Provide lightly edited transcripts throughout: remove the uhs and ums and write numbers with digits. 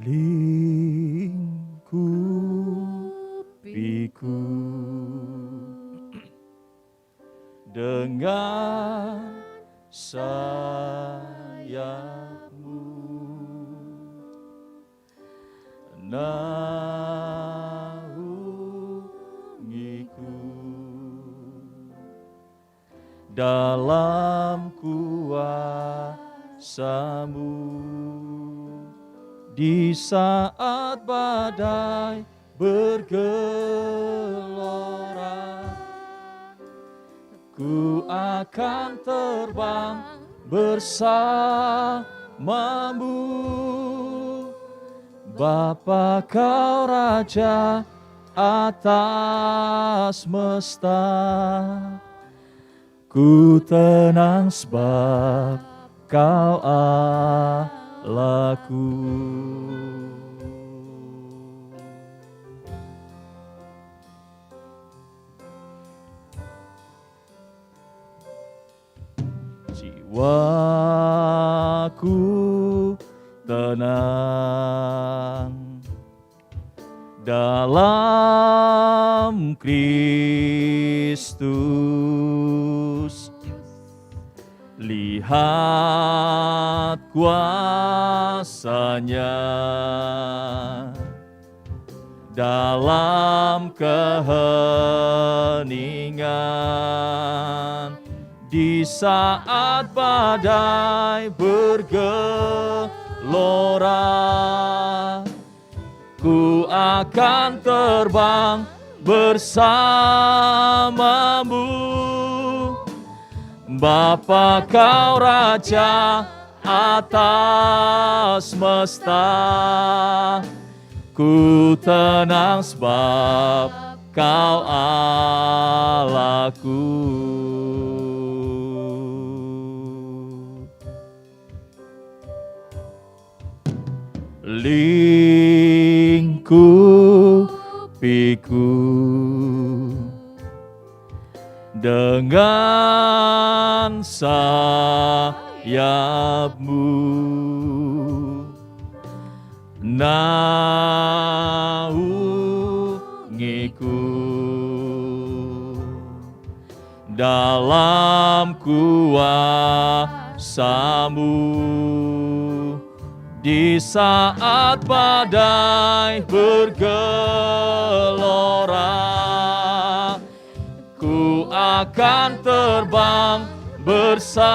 lingkupiku dengan sayapmu, naungiku dalam kuasa-Mu di saat badai bergelora. Ku akan terbang bersamamu, Bapa Kau Raja atas semesta. Ku tenang sebab Kau Allahku. Jiwaku tenang dalam Kristus, lihat kuasa-Nya dalam keheningan. Di saat badai bergelora, ku akan terbang bersamamu, Bapa Kau Raja atas semesta. Ku tenang sebab Kau Allahku. Lingkupiku dengan sayap-Mu, naungiku dalam kuasa-Mu di saat badai bergelora. Ku akan terbang bersamamu,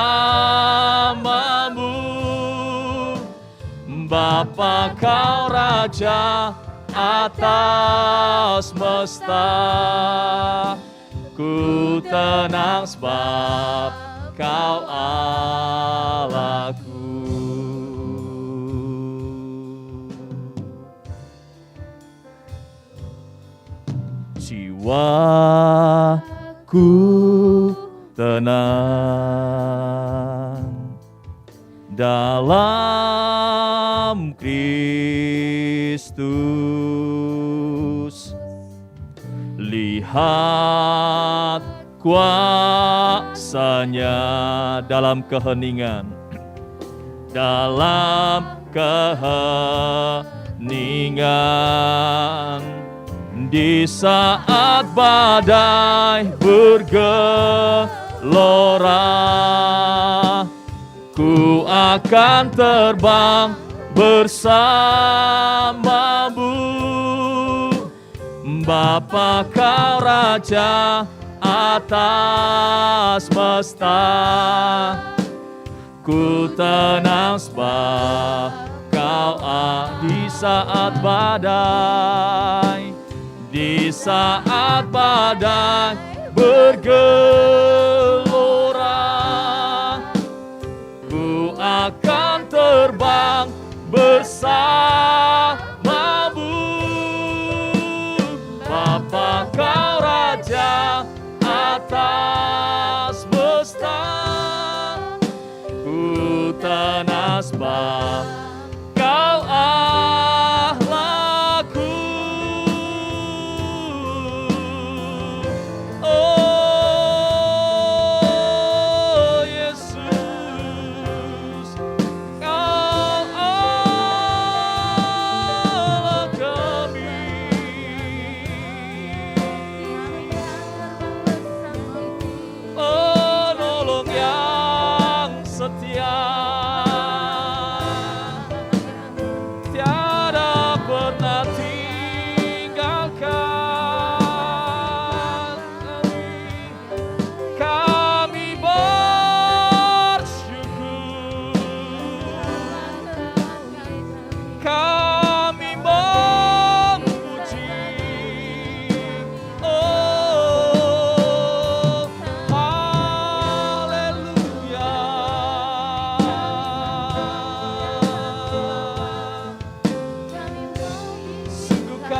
Bapa Kau Raja atas semesta. Ku tenang sebab Kau Allahku. Jiwaku tenang dalam Kristus, lihat kuasa-Nya dalam keheningan, dalam keheningan. Di saat badai bergelora, ku akan terbang bersamamu, Bapa Kau Raja atas semesta. Ku tenang sebab Kau di saat badai, di saat badai bergelora, ku akan terbang bersamamu, Bapa Kau Raja atas semesta. Ku tenang sebab Kau Allahku. Oh,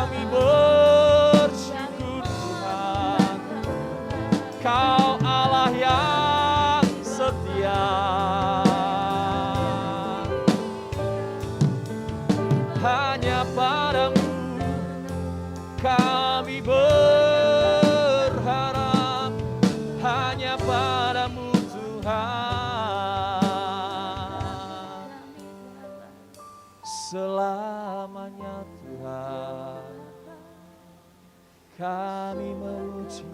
Kami bersyukur Tuhan, Kau Allah yang setia. Hanya padamu kami berharap, hanya padamu Tuhan, selamanya Tuhan. Kami memuji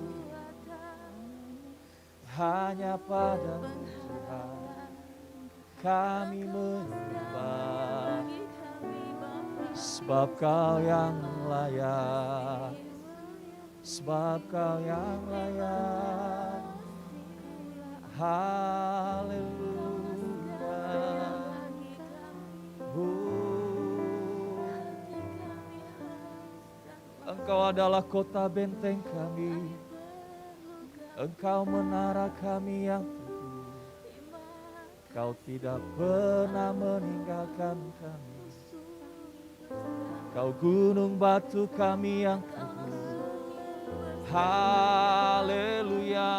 hanya padamu Tuhan, kami menyembah, sebab Kau yang layak, sebab Kau yang layak. Haleluya. Engkau adalah kota benteng kami, Engkau menara kami yang teguh, Kau tidak pernah meninggalkan kami. Kau gunung batu kami yang teguh. Haleluya.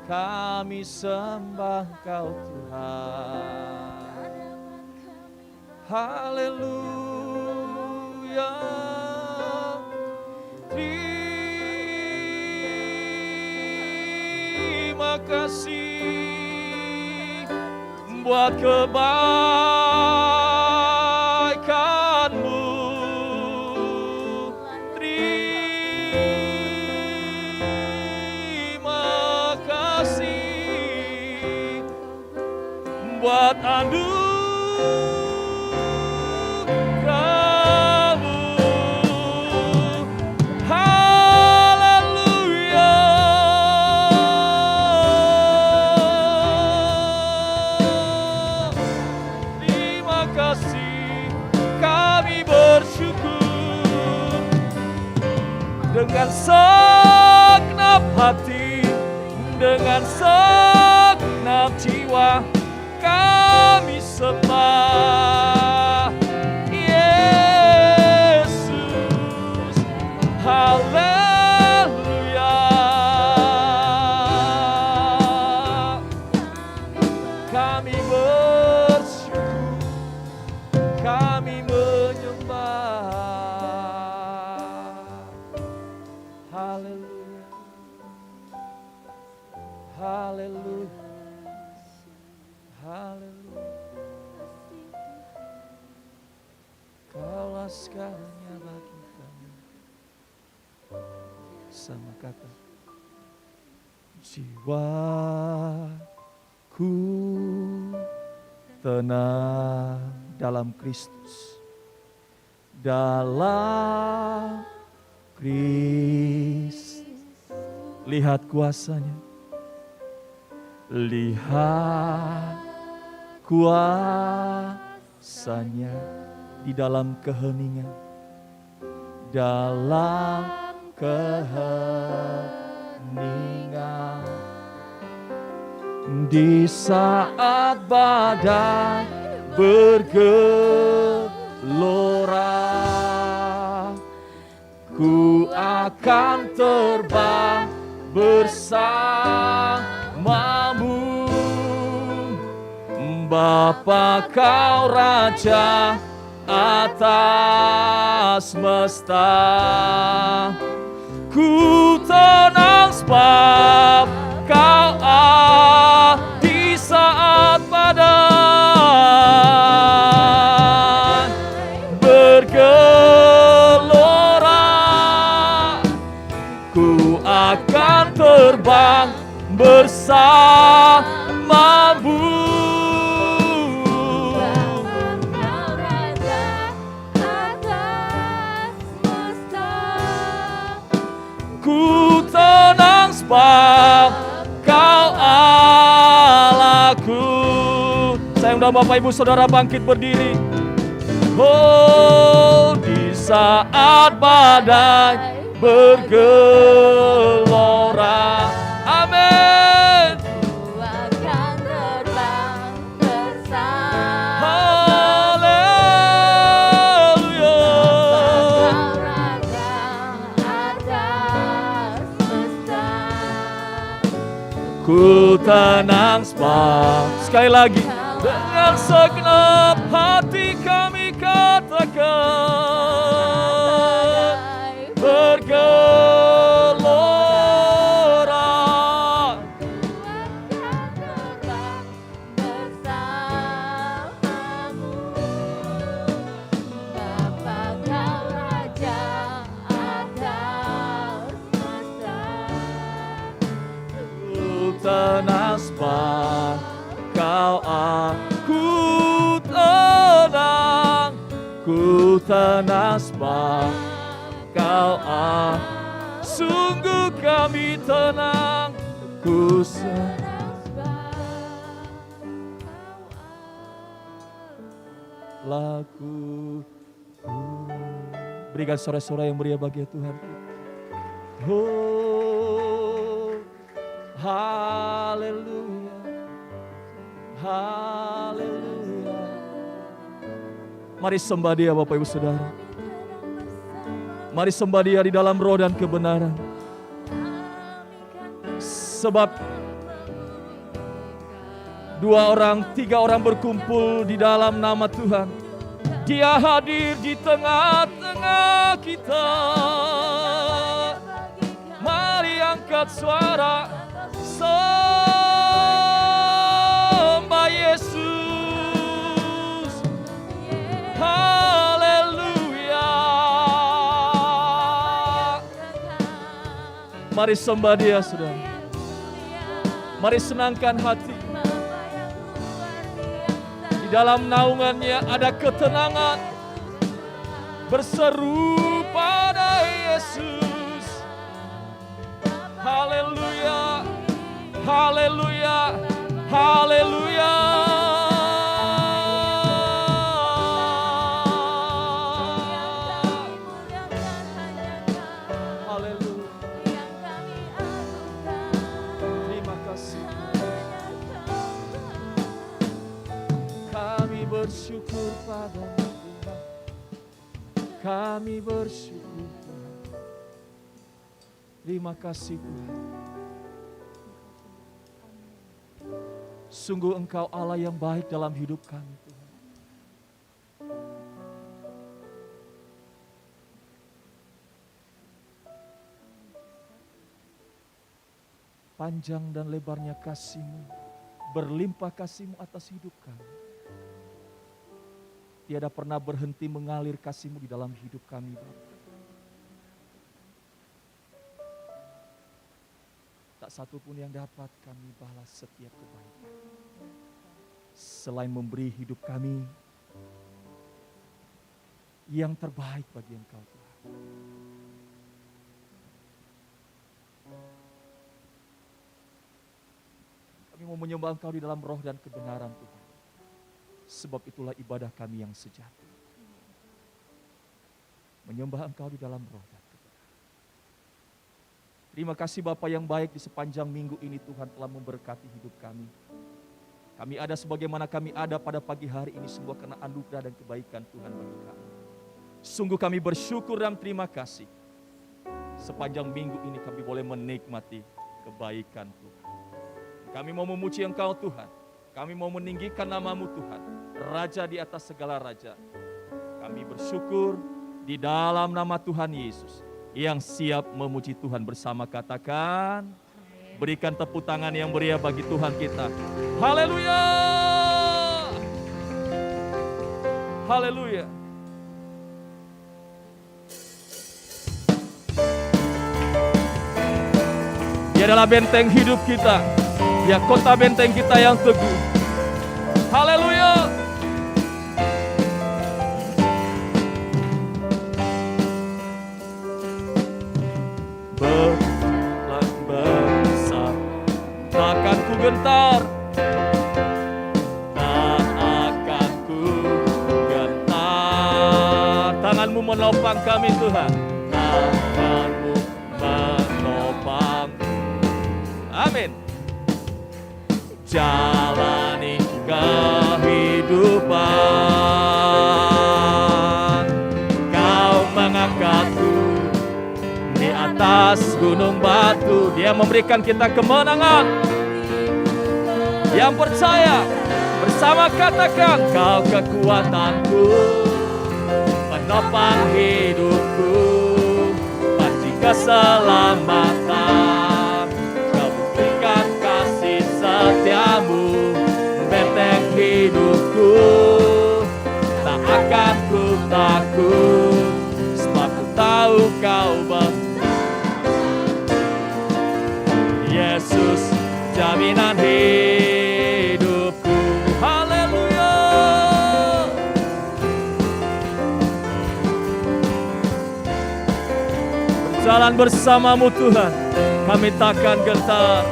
Kami sembah Kau Tuhan. Haleluya. Terima kasih buat kebaikan-Mu. Terima kasih buat anugerah-Mu. Haleluya. Terima kasih, kami bersyukur dengan segenap hati, dengan segenap jiwa. Kami sembah Yesus. Haleluya. Kami bersyukur, kami menyembah. Haleluya. Haleluya. Haleluya. Kaulah segalanya bagi kami. Sama kata, jiwaku tenang dalam Kristus, dalam Kristus. Lihat kuasanya, lihat kuasanya di dalam keheningan, dalam keheningan. Di saat badai bergelora, ku akan terbang bersamamu. Bapa, Kau Raja atas semesta. Ku tenang sebab Kau di saat badai bergelora. Ku akan terbang bersamamu. Ku tenang sebab Kau Allahku. Saya undang Bapak Ibu Saudara bangkit berdiri. Oh, di saat badai bergelora. Amin. Ku akan terbang bersama. Haleluya. tenang sebab. Sekali lagi, dengan segenap hati kami katakan, bergelora. Tenang sebab kau aku tenang, ku tenang sebab kau sungguh kami tenang, ku laku. Berikan sorak-sorai yang meriah bagi Tuhan kita. Oh, haleluya, haleluya. Mari sembah Dia Bapak Ibu Saudara. Mari sembah Dia di dalam roh dan kebenaran. Sebab 2 orang, 3 orang berkumpul di dalam nama Tuhan, Dia hadir di tengah-tengah kita. Mari angkat suara, sembah Yesus. Haleluya. Mari sembah Dia, saudara. Mari senangkan hati. Di dalam naungannya ada ketenangan. Berseru pada Yesus. Haleluya. Haleluya. Haleluya. Haleluya. Terima kasih. Kami bersyukur padamu Tuhan. Kami bersyukur Tuhan. Terima kasih Tuhan. Sungguh Engkau Allah yang baik dalam hidup kami Tuhan. Panjang dan lebarnya kasih-Mu, berlimpah kasih-Mu atas hidup kami. Tiada pernah berhenti mengalir kasih-Mu di dalam hidup kami Bapa. Tak satu pun yang dapat kami balas setiap kebaikan. Selain memberi hidup kami yang terbaik bagi Engkau Tuhan. Kami mau menyembah Engkau di dalam roh dan kebenaran Tuhan. Sebab itulah ibadah kami yang sejati. Menyembah Engkau di dalam roh dan kebenaran. Terima kasih Bapa yang baik, di sepanjang minggu ini Tuhan telah memberkati hidup kami. Kami ada sebagaimana kami ada pada pagi hari ini semua karena anugerah dan kebaikan Tuhan bagi kami. Sungguh kami bersyukur dan terima kasih. Sepanjang minggu ini kami boleh menikmati kebaikan Tuhan. Kami mau memuji Engkau Tuhan. Kami mau meninggikan nama-Mu Tuhan, Raja di atas segala raja. Kami bersyukur di dalam nama Tuhan Yesus yang siap memuji Tuhan bersama. Katakan, berikan tepuk tangan yang meriah bagi Tuhan kita. Haleluya. Haleluya. Dia adalah benteng hidup kita. Ya, kota benteng kita yang teguh. Haleluya. Besar, takkan ku gentar. Tak akan ku gentar. Tangan-Mu menopang kami Tuhan. Tangan-Mu menopang. Amin. Jalani kehidupan, Kau mengangkatku di atas gunung batu. Dia memberikan kita kemenangan. Yang percaya bersama katakan, Kau kekuatanku, penopang hidupku, panci keselamatan. Kau buktikan kasih setiamu, benteng hidupku. Tak akan ku takut, sebab ku tahu Kau Yesus, jaminan hidupku. Haleluya. Berjalan bersamamu Tuhan, kami takkan gentar.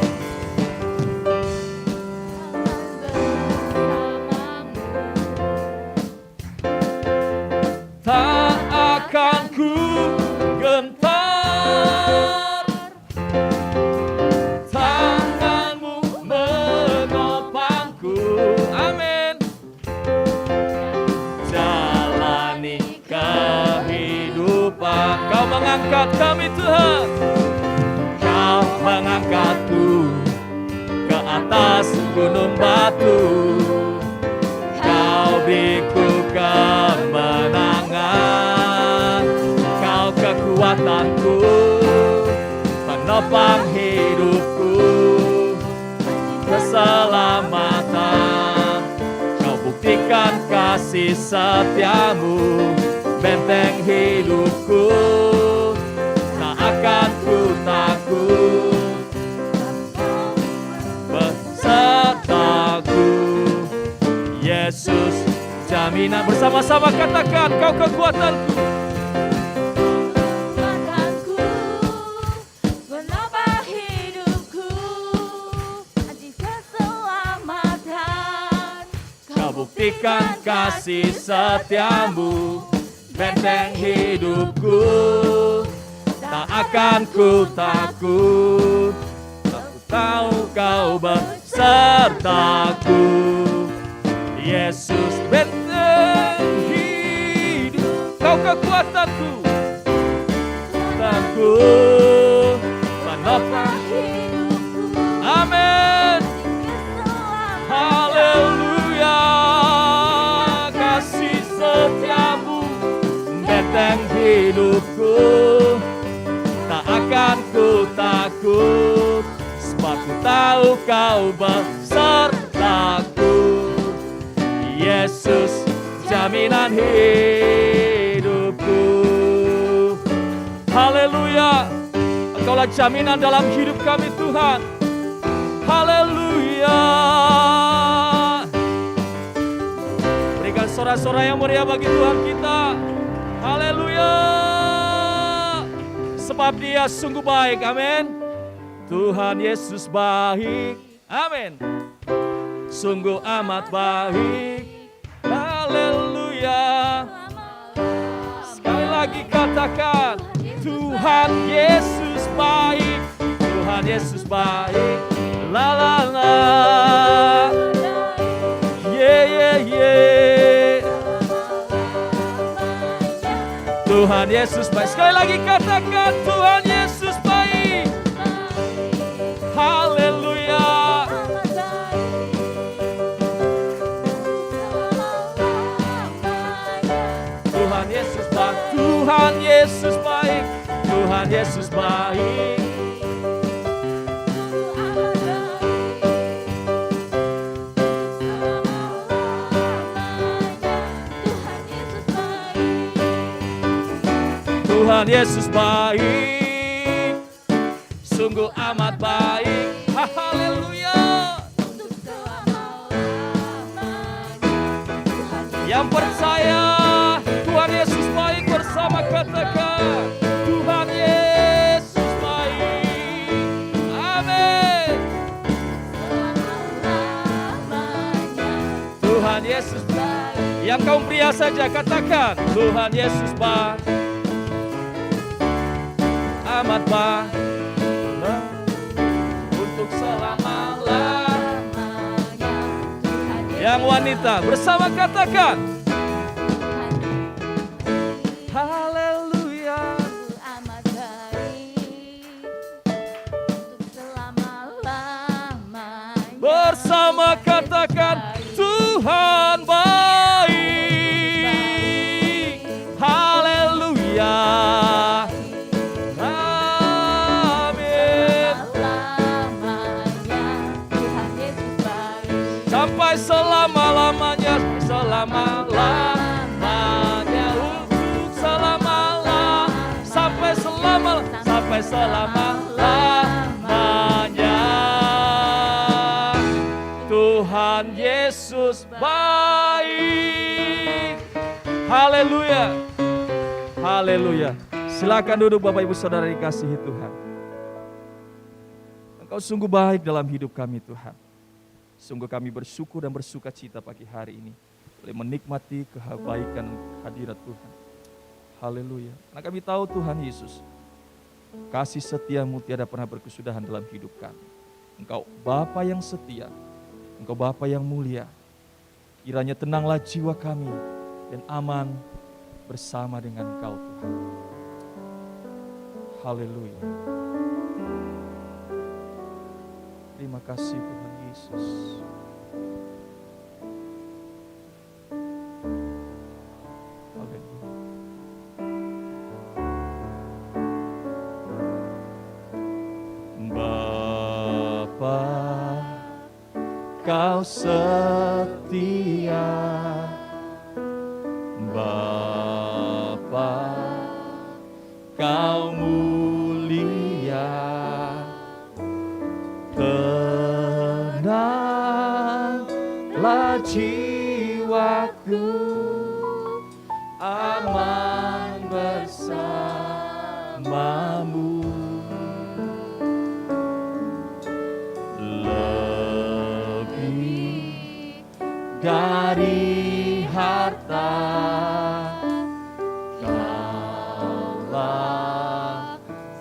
Tak akan ku gentar, tanganmu menopangku. Amin. Jalani kehidupan. Kau mengangkat kami Tuhan, Kau mengangkatku ke atas gunung batu. Kau beriku kemenangan, Kau kekuatanku, penopang hidupku, keselamatan. Kau buktikan kasih setiamu, benteng hidupku. Tak akan ku takut, besertaku. Yesus, jaminan. Bersama-sama katakan, Kau kekuatanku, penopang hidupku, panci keselamatan. Kau buktikan kasih setiamu, benteng hidupku. Tak akan ku takut, aku tahu Kau besertaku. Yesus, benteng hidup, Kau kekuatanku, kekuatanku, penopang Hidupku, amin. Haleluya. Kasih setiamu, benteng hidupku. Tak akan ku takut, sebab ku tahu Kau besertaku. Yesus, jaminan hidupku. Haleluya. Engkaulah jaminan dalam hidup kami Tuhan. Haleluya. Berikan sorak-sorai yang meriah bagi Tuhan kita. Haleluya. Sebab Dia sungguh baik. Amin. Tuhan Yesus baik. Amin. Sungguh amat baik. Haleluya. Sekali lagi katakan, Tuhan Yesus baik. Tuhan Yesus baik. La la la. Yeah yeah yeah. Tuhan Yesus baik. Sekali lagi katakan, Tuhan Yesus baik. Haleluya. Tuhan Yesus baik. Tuhan Yesus baik. Tuhan Yesus baik. Tuhan Yesus baik, sungguh amat baik. Haleluya. Yang percaya Tuhan Yesus baik bersama katakan, Tuhan Yesus baik. Amin. Tuhan Yesus baik. Yang kaum pria saja katakan, Tuhan Yesus baik. Amat baik untuk selama-lamanya. Yang wanita bersama katakan, haleluya. Amat baik untuk selama-lamanya. Bersama selama-lamanya. Tuhan Yesus baik. Haleluya. Haleluya. Silakan duduk Bapak Ibu Saudara dikasihi Tuhan. Engkau sungguh baik dalam hidup kami Tuhan. Sungguh kami bersyukur dan bersuka cita pagi hari ini boleh menikmati kebaikan hadirat Tuhan. Haleluya. Karena kami tahu Tuhan Yesus, kasih setiamu tiada pernah berkesudahan dalam hidup kami. Engkau Bapa yang setia, Engkau Bapa yang mulia. Kiranya tenanglah jiwa kami dan aman bersama dengan Engkau Tuhan. Haleluya. Terima kasih Tuhan Yesus. Haleluya. Bapa, Kau setia. Bapa, Kau mulia. Tenanglah jiwaku, aman bersamamu. Lebih dari harta, Kaulah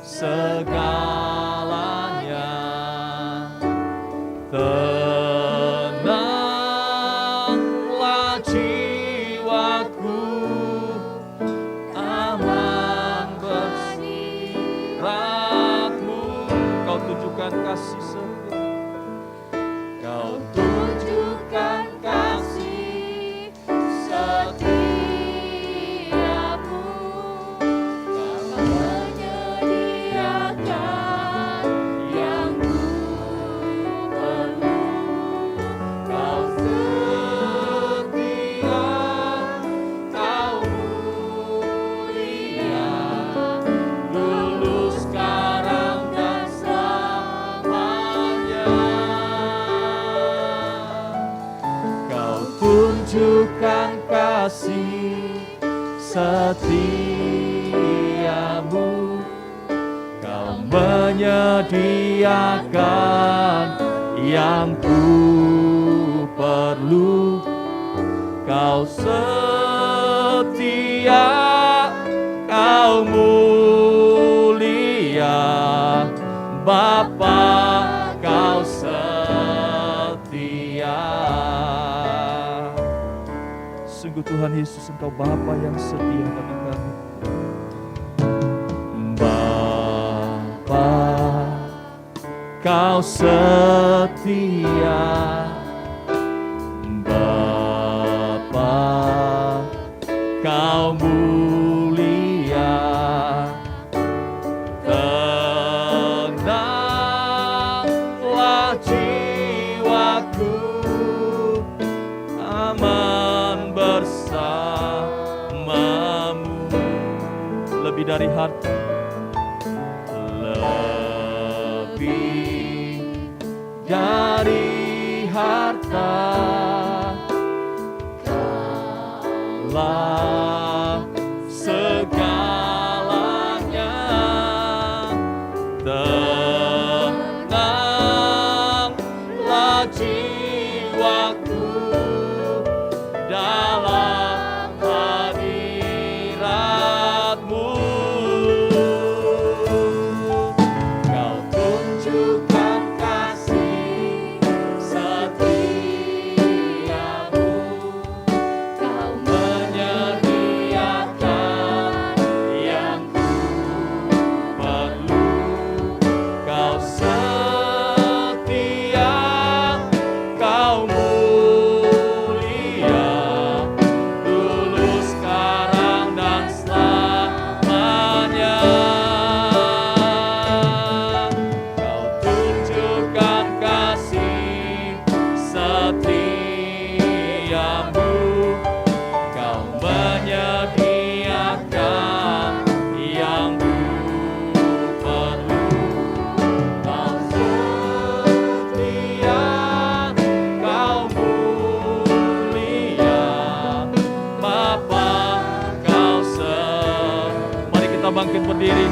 segalanya. Tenanglah jiwaku, aman bersiratmu. Kau tunjukkan kasih setia. Kau tunjukkan kasih setiamu. Kau menyediakan yang ku perlu. Kau setia, Kau mulia, dulu, sekarang, dan selamanya. Kau tunjukkan kasih setiamu. Kau menyediakan yang ku perlu. Kau setia, Kau mulia, Bapa, Kau setia. Sungguh Tuhan Yesus, Engkau Bapa yang setia bagi kami. Bapa, Kau setia. Bapa, Kau mulia. Tenanglah jiwaku, aman bersamamu. Lebih dari harta, lebih dari harta, Kaulah segalanya. Tenanglah jiwaku dalam hadirat-Mu. Kau tunjukkan kasih setiamu. Kau menyediakan bangkit berdiri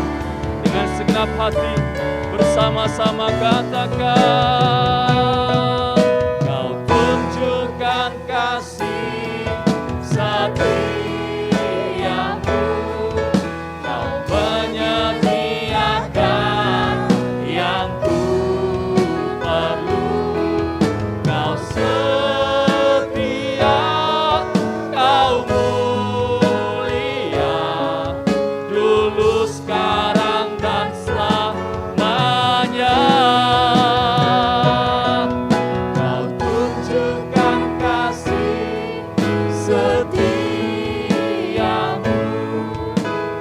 dengan segenap hati, bersama-sama katakan, Kau tunjukkan kasih setiamu, Kau menyediakan yang ku perlu, Kau setia, Kau mulia, dulu sekarang dan selamanya. Kau tunjukkan kasih setiamu,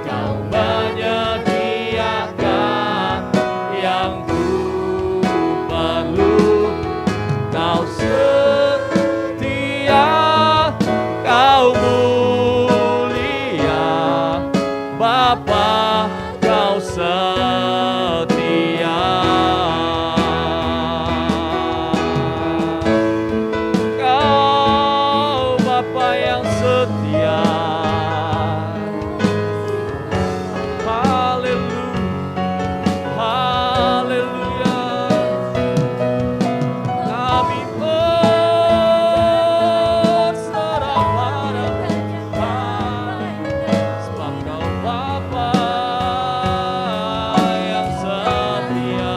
Kau menyediakan yang ku perlu, Kau setia, Kau mulia, Bapa, Kau setia. Kau Bapa yang setia. Haleluya, haleluya. Kami berserah pada sebab Kau Bapa yang setia.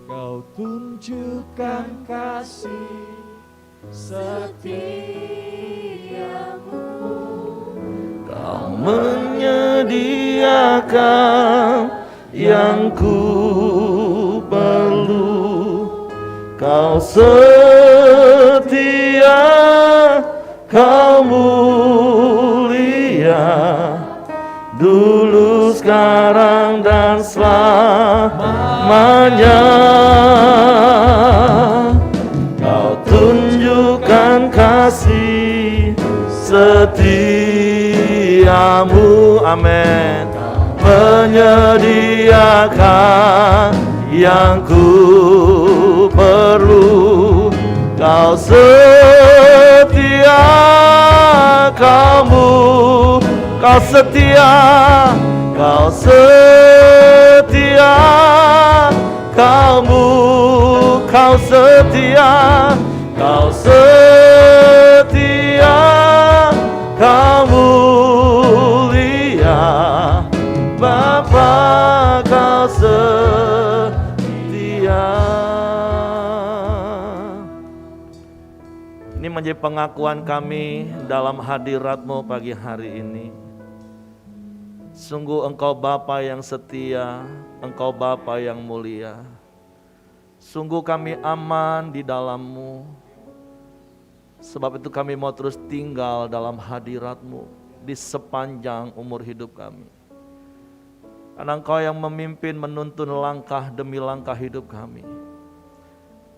Kau tunjukkan kasih setiamu, Kau menyediakan yang ku perlu, Kau setia, Kau mulia, dulu sekarang dan selamanya. Kau tunjukkan kasih setiamu, amin, menyediakan yang ku perlu, Kau setia, Kau setia, Kau setia, Kau setia, Kau setia, Kau mulia, Bapa, Kau setia. Ini menjadi pengakuan kami dalam hadirat-Mu pagi hari ini. Sungguh Engkau Bapa yang setia, Engkau Bapa yang mulia. Sungguh kami aman di dalam-Mu. Sebab itu kami mau terus tinggal dalam hadirat-Mu di sepanjang umur hidup kami. Karena Engkau yang memimpin menuntun langkah demi langkah hidup kami.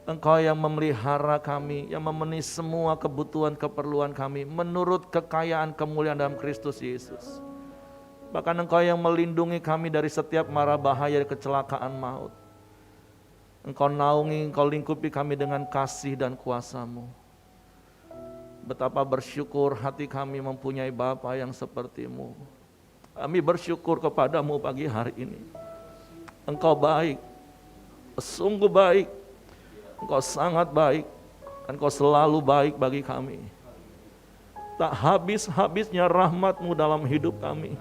Engkau yang memelihara kami, yang memenuhi semua kebutuhan keperluan kami menurut kekayaan kemuliaan dalam Kristus Yesus. Bahkan Engkau yang melindungi kami dari setiap mara bahaya dan kecelakaan maut. Engkau naungi, Engkau lingkupi kami dengan kasih dan kuasa-Mu. Betapa bersyukur hati kami mempunyai Bapa yang seperti-Mu. Kami bersyukur kepada-Mu pagi hari ini. Engkau baik, sungguh baik. Engkau sangat baik, Engkau selalu baik bagi kami. Tak habis-habisnya rahmat-Mu dalam hidup kami.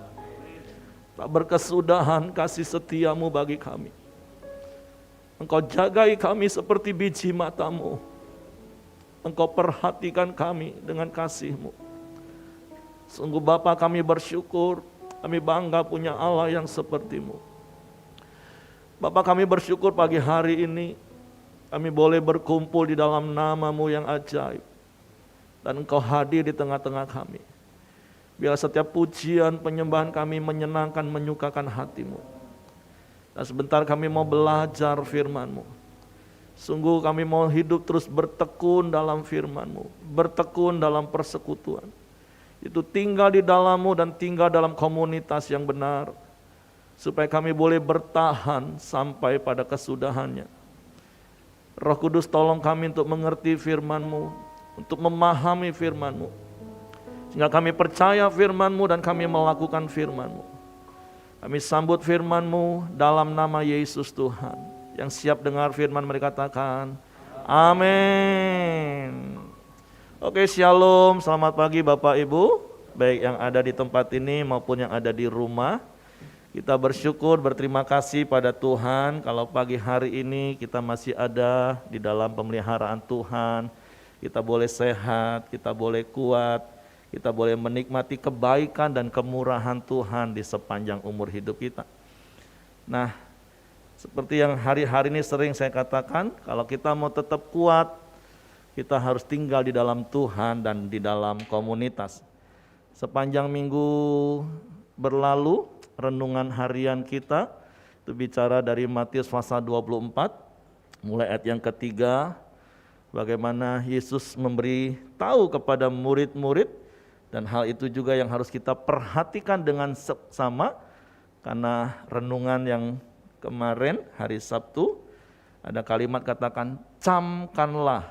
Tak berkesudahan kasih setia-Mu bagi kami. Engkau jagai kami seperti biji mata-Mu. Engkau perhatikan kami dengan kasih-Mu. Sungguh Bapa, kami bersyukur, kami bangga punya Allah yang seperti-Mu. Bapa, kami bersyukur pagi hari ini kami boleh berkumpul di dalam nama-Mu yang ajaib. dan Engkau hadir di tengah-tengah kami. Biar setiap pujian, penyembahan kami menyenangkan, menyukakan hati-Mu. Dan sebentar kami mau belajar firman-Mu. Sungguh kami mau hidup terus bertekun dalam firman-Mu, bertekun dalam persekutuan. Itu tinggal di dalam-Mu dan tinggal dalam komunitas yang benar, supaya kami boleh bertahan sampai pada kesudahannya. Roh Kudus tolong kami untuk mengerti firman-Mu, untuk memahami firman-Mu, sehingga kami percaya firman-Mu dan kami melakukan firman-Mu. Kami sambut firman-Mu dalam nama Yesus Tuhan. Yang siap dengar firman mereka katakan, amin. Oke, shalom, selamat pagi Bapak Ibu, baik yang ada di tempat ini maupun yang ada di rumah. Kita bersyukur, berterima kasih pada Tuhan kalau pagi hari ini kita masih ada di dalam pemeliharaan Tuhan. Kita boleh sehat, kita boleh kuat, kita boleh menikmati kebaikan dan kemurahan Tuhan di sepanjang umur hidup kita. Nah, seperti yang hari-hari ini sering saya katakan, kalau kita mau tetap kuat, kita harus tinggal di dalam Tuhan dan di dalam komunitas. Sepanjang minggu berlalu, renungan harian kita itu bicara dari Matius pasal 24, mulai ayat yang ketiga, bagaimana Yesus memberi tahu kepada murid-murid, dan hal itu juga yang harus kita perhatikan dengan seksama, karena renungan yang kemarin hari Sabtu ada kalimat katakan, camkanlah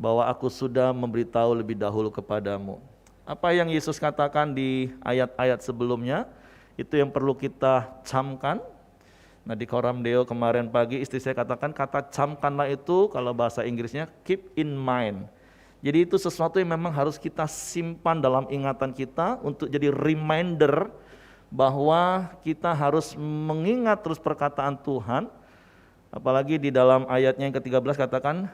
bahwa aku sudah memberitahu lebih dahulu kepadamu. Apa yang Yesus katakan di ayat-ayat sebelumnya, itu yang perlu kita camkan. Nah, di Koram Deo kemarin pagi istri saya katakan kata camkanlah itu kalau bahasa Inggrisnya keep in mind. Jadi itu sesuatu yang memang harus kita simpan dalam ingatan kita untuk jadi reminder bahwa kita harus mengingat terus perkataan Tuhan. Apalagi di dalam ayatnya yang ke-13 katakan,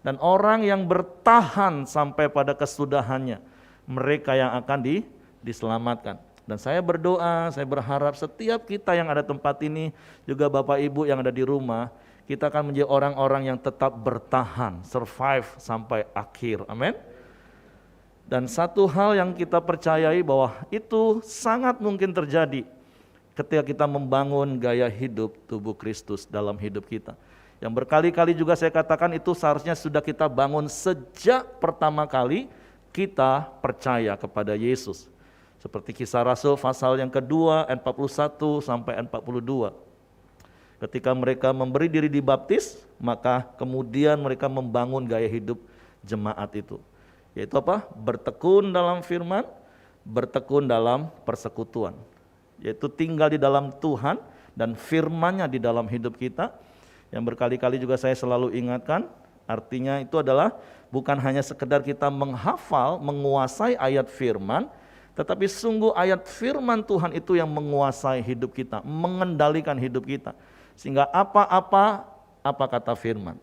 dan orang yang bertahan sampai pada kesudahannya, mereka yang akan diselamatkan. Dan saya berdoa, saya berharap setiap kita yang ada tempat ini, juga Bapak Ibu yang ada di rumah, kita akan menjadi orang-orang yang tetap bertahan, survive sampai akhir, amin. Dan satu hal yang kita percayai bahwa itu sangat mungkin terjadi ketika kita membangun gaya hidup tubuh Kristus dalam hidup kita. Yang berkali-kali juga saya katakan itu seharusnya sudah kita bangun sejak pertama kali kita percaya kepada Yesus. Seperti Kisah Rasul pasal yang kedua, ayat 41 sampai ayat 42. Ketika mereka memberi diri dibaptis, maka kemudian mereka membangun gaya hidup jemaat itu. Yaitu apa? Bertekun dalam firman, bertekun dalam persekutuan. Yaitu tinggal di dalam Tuhan dan firman-Nya di dalam hidup kita. Yang berkali-kali juga saya selalu ingatkan, artinya itu adalah bukan hanya sekedar kita menghafal, menguasai ayat firman, tetapi sungguh ayat firman Tuhan itu yang menguasai hidup kita, mengendalikan hidup kita. Sehingga apa kata firman.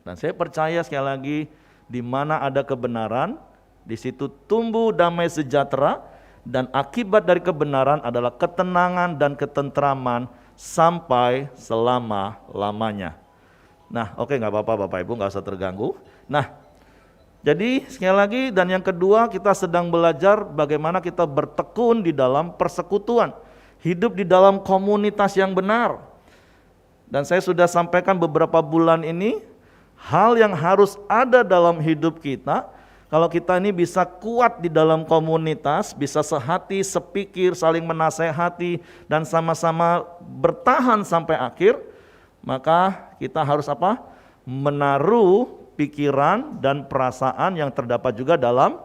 Dan saya percaya sekali lagi, di mana ada kebenaran, di situ tumbuh damai sejahtera, dan akibat dari kebenaran adalah ketenangan dan ketentraman sampai selama-lamanya. Nah, oke, nggak apa-apa Bapak Ibu, nggak usah terganggu. Nah, jadi sekali lagi, dan yang kedua kita sedang belajar bagaimana kita bertekun di dalam persekutuan, hidup di dalam komunitas yang benar. Dan saya sudah sampaikan beberapa bulan ini, hal yang harus ada dalam hidup kita, kalau kita ini bisa kuat di dalam komunitas, bisa sehati, sepikir, saling menasehati, dan sama-sama bertahan sampai akhir, maka kita harus apa? Menaruh pikiran dan perasaan yang terdapat juga dalam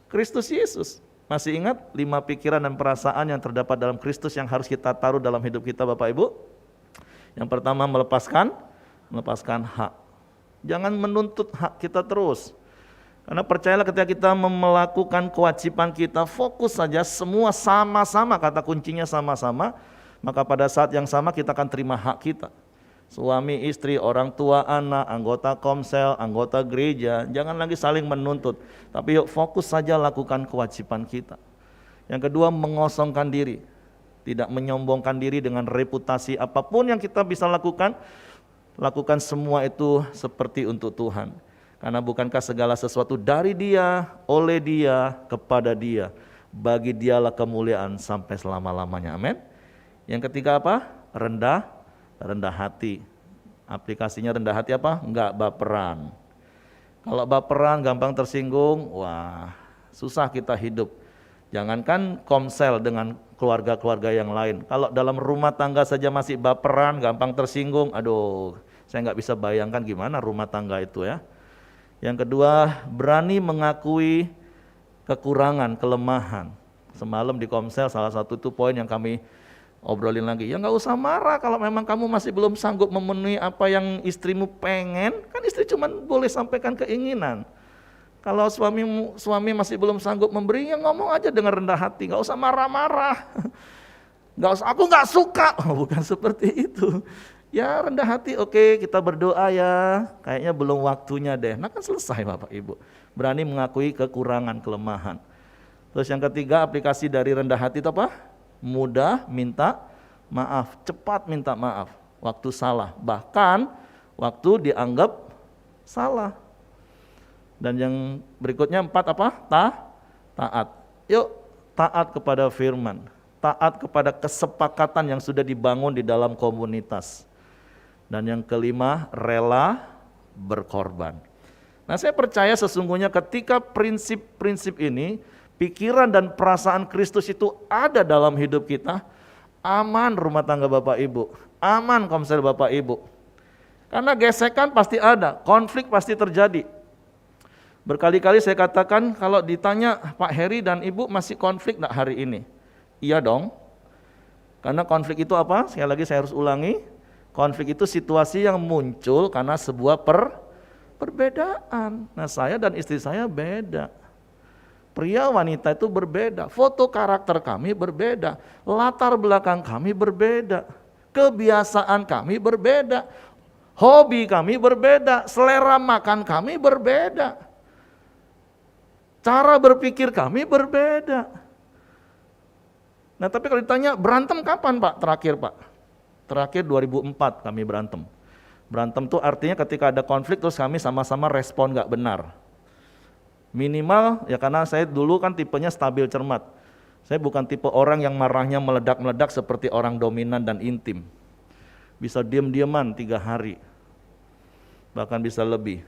Kristus Yesus. Masih ingat 5 pikiran dan perasaan yang terdapat dalam Kristus yang harus kita taruh dalam hidup kita Bapak Ibu? Yang pertama melepaskan hak. Jangan menuntut hak kita terus. Karena percayalah ketika kita melakukan kewajiban kita, fokus saja semua sama-sama, kata kuncinya sama-sama, maka pada saat yang sama kita akan terima hak kita. Suami, istri, orang tua, anak, anggota komsel, anggota gereja, jangan lagi saling menuntut. Tapi yuk fokus saja lakukan kewajiban kita. Yang kedua, mengosongkan diri. Tidak menyombongkan diri dengan reputasi apapun yang kita bisa lakukan semua itu seperti untuk Tuhan. Karena bukankah segala sesuatu dari Dia, oleh Dia, kepada Dia. Bagi Dialah kemuliaan sampai selama-lamanya. Amin. Yang ketiga apa? Rendah hati. Aplikasinya rendah hati apa? Enggak baperan. Kalau baperan, gampang tersinggung, wah susah kita hidup. Jangankan komsel dengan keluarga-keluarga yang lain. Kalau dalam rumah tangga saja masih baperan, gampang tersinggung, aduh saya nggak bisa bayangkan gimana rumah tangga itu ya. Yang kedua, berani mengakui kekurangan, kelemahan. Semalam di komsel salah satu itu poin yang kami obrolin lagi. Ya nggak usah marah kalau memang kamu masih belum sanggup memenuhi apa yang istrimu pengen. Kan istri cuma boleh sampaikan keinginan. Kalau suami masih belum sanggup memberi, ya ngomong aja dengan rendah hati. Nggak usah marah-marah. Nggak usah, aku nggak suka. Oh, bukan seperti itu. Ya rendah hati, oke, kita berdoa ya, kayaknya belum waktunya deh. Nah kan selesai Bapak Ibu. Berani mengakui kekurangan, kelemahan. Terus yang ketiga, aplikasi dari rendah hati itu apa? Mudah minta maaf, cepat minta maaf. Waktu salah, bahkan waktu dianggap salah. Dan yang berikutnya 4 apa? Taat. Yuk taat kepada firman. Taat kepada kesepakatan yang sudah dibangun di dalam komunitas. Dan yang kelima, rela berkorban. Nah saya percaya sesungguhnya ketika prinsip-prinsip ini, pikiran dan perasaan Kristus itu ada dalam hidup kita, aman rumah tangga Bapak Ibu, aman komsel Bapak Ibu. Karena gesekan pasti ada, konflik pasti terjadi. Berkali-kali saya katakan kalau ditanya Pak Heri dan Ibu masih konflik enggak hari ini? Iya dong. Karena konflik itu apa? Sekali lagi saya harus ulangi. Konflik itu situasi yang muncul karena sebuah perbedaan. Nah saya dan istri saya beda. Pria wanita itu berbeda. Foto karakter kami berbeda. Latar belakang kami berbeda. Kebiasaan kami berbeda. Hobi kami berbeda. Selera makan kami berbeda. Cara berpikir kami berbeda. Nah tapi kalau ditanya berantem kapan Pak? Terakhir Pak. Terakhir 2004 kami berantem. Berantem tuh artinya ketika ada konflik terus kami sama-sama respon gak benar. Minimal ya karena saya dulu kan tipenya stabil cermat. Saya bukan tipe orang yang marahnya meledak-meledak seperti orang dominan dan intim. Bisa diam-diaman 3 hari. Bahkan bisa lebih.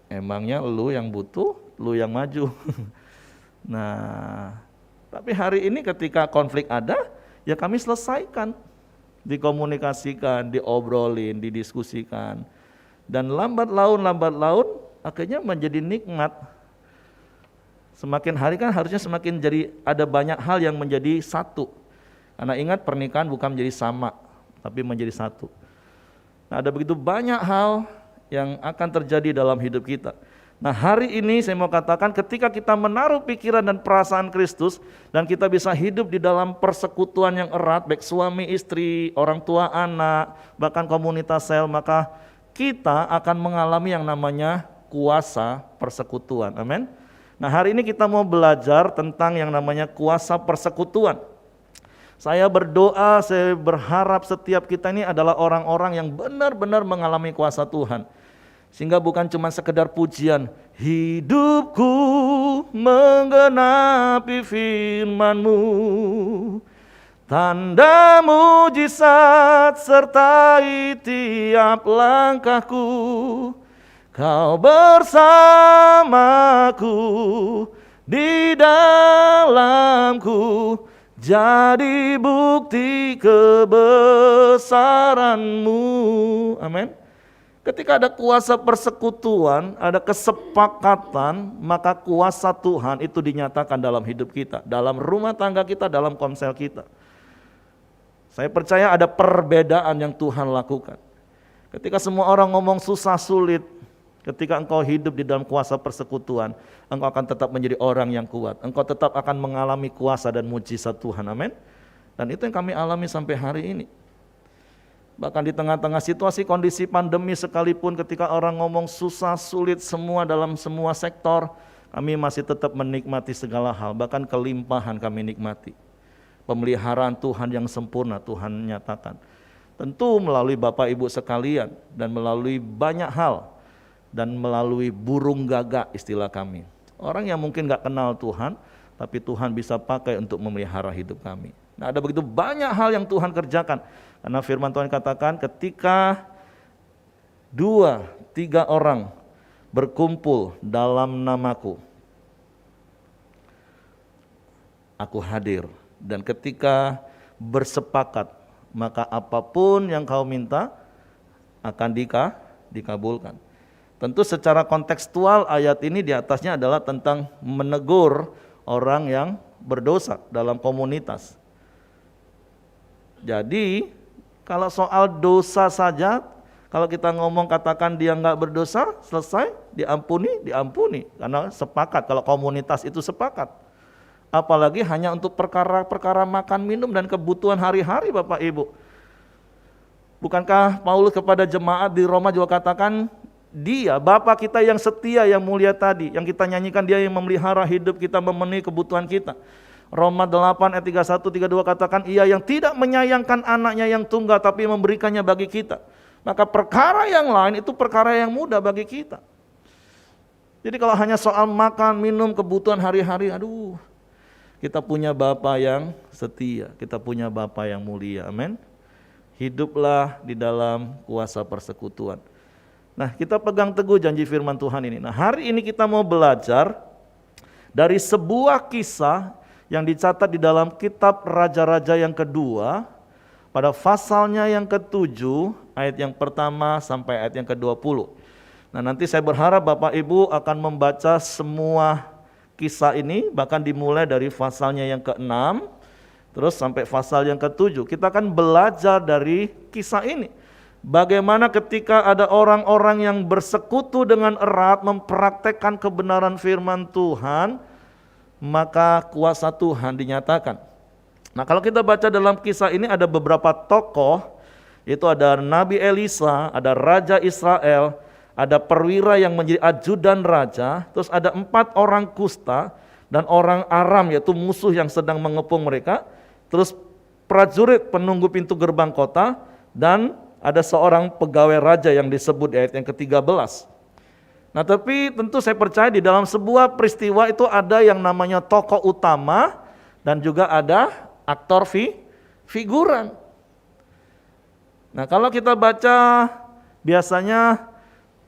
Emangnya lu yang butuh, lu yang maju. Nah, tapi hari ini ketika konflik ada, ya kami selesaikan, dikomunikasikan, diobrolin, didiskusikan. Dan lambat laun akhirnya menjadi nikmat. Semakin hari kan harusnya semakin jadi ada banyak hal yang menjadi satu. Karena ingat pernikahan bukan menjadi sama, tapi menjadi satu. Nah ada begitu banyak hal yang akan terjadi dalam hidup kita. Nah hari ini saya mau katakan ketika kita menaruh pikiran dan perasaan Kristus dan kita bisa hidup di dalam persekutuan yang erat, baik suami istri, orang tua anak, bahkan komunitas sel, maka kita akan mengalami yang namanya kuasa persekutuan. Amin. Nah hari ini kita mau belajar tentang yang namanya kuasa persekutuan. Saya berdoa, saya berharap setiap kita ini adalah orang-orang yang benar-benar mengalami kuasa Tuhan. Sehingga bukan cuma sekedar pujian, hidupku menggenapi firman-Mu, tanda mujizat sertai tiap langkahku, Kau bersamaku di dalamku, jadi bukti kebesaran-Mu. Amin. Ketika ada kuasa persekutuan, ada kesepakatan, maka kuasa Tuhan itu dinyatakan dalam hidup kita, dalam rumah tangga kita, dalam komsel kita. Saya percaya ada perbedaan yang Tuhan lakukan. Ketika semua orang ngomong susah sulit, ketika engkau hidup di dalam kuasa persekutuan, engkau akan tetap menjadi orang yang kuat. Engkau tetap akan mengalami kuasa dan mujizat Tuhan. Amin. Dan itu yang kami alami sampai hari ini. Bahkan di tengah-tengah situasi kondisi pandemi sekalipun, ketika orang ngomong susah, sulit semua dalam semua sektor, kami masih tetap menikmati segala hal, bahkan kelimpahan kami nikmati. Pemeliharaan Tuhan yang sempurna Tuhan nyatakan. Tentu melalui Bapak Ibu sekalian dan melalui banyak hal. dan melalui burung gagak istilah kami. Orang yang mungkin gak kenal Tuhan, tapi Tuhan bisa pakai untuk memelihara hidup kami. Nah, ada begitu banyak hal yang Tuhan kerjakan. Karena firman Tuhan katakan ketika 2-3 orang berkumpul dalam namaku, aku hadir. Dan ketika bersepakat, maka apapun yang kau minta akan dikabulkan. Tentu secara kontekstual ayat ini di atasnya adalah tentang menegur orang yang berdosa dalam komunitas. Jadi kalau soal dosa saja, kalau kita ngomong katakan dia nggak berdosa, selesai, diampuni, karena sepakat, kalau komunitas itu sepakat. Apalagi hanya untuk perkara-perkara makan, minum, dan kebutuhan hari-hari Bapak Ibu. Bukankah Paulus kepada jemaat di Roma juga katakan, dia, Bapa kita yang setia, yang mulia tadi, yang kita nyanyikan, dia yang memelihara hidup kita, memenuhi kebutuhan kita. Roma 8 ayat 31-32 katakan, ia yang tidak menyayangkan anaknya yang tunggal, tapi memberikannya bagi kita. Maka perkara yang lain itu perkara yang mudah bagi kita. Jadi kalau hanya soal makan, minum, kebutuhan hari-hari, kita punya Bapa yang setia, kita punya Bapa yang mulia, amin. Hiduplah di dalam kuasa persekutuan. Nah, kita pegang teguh janji firman Tuhan ini. Nah, hari ini kita mau belajar dari sebuah kisah yang dicatat di dalam kitab Raja-Raja yang kedua, pada pasalnya yang ke-7, ayat yang pertama sampai ayat yang ke-20. Nah, nanti saya berharap Bapak Ibu akan membaca semua kisah ini, bahkan dimulai dari pasalnya yang ke-6, terus sampai pasal yang ke-7. Kita akan belajar dari kisah ini. Bagaimana ketika ada orang-orang yang bersekutu dengan erat mempraktekkan kebenaran firman Tuhan, maka kuasa Tuhan dinyatakan. Nah, kalau kita baca dalam kisah ini ada beberapa tokoh, yaitu ada Nabi Elisa, ada Raja Israel, ada perwira yang menjadi ajudan raja, terus ada 4 orang kusta dan orang Aram, yaitu musuh yang sedang mengepung mereka, terus prajurit penunggu pintu gerbang kota, dan ada seorang pegawai raja yang disebut di ayat yang ke-13. Nah, tapi tentu saya percaya di dalam sebuah peristiwa itu ada yang namanya tokoh utama dan juga ada aktor figuran. Nah, kalau kita baca biasanya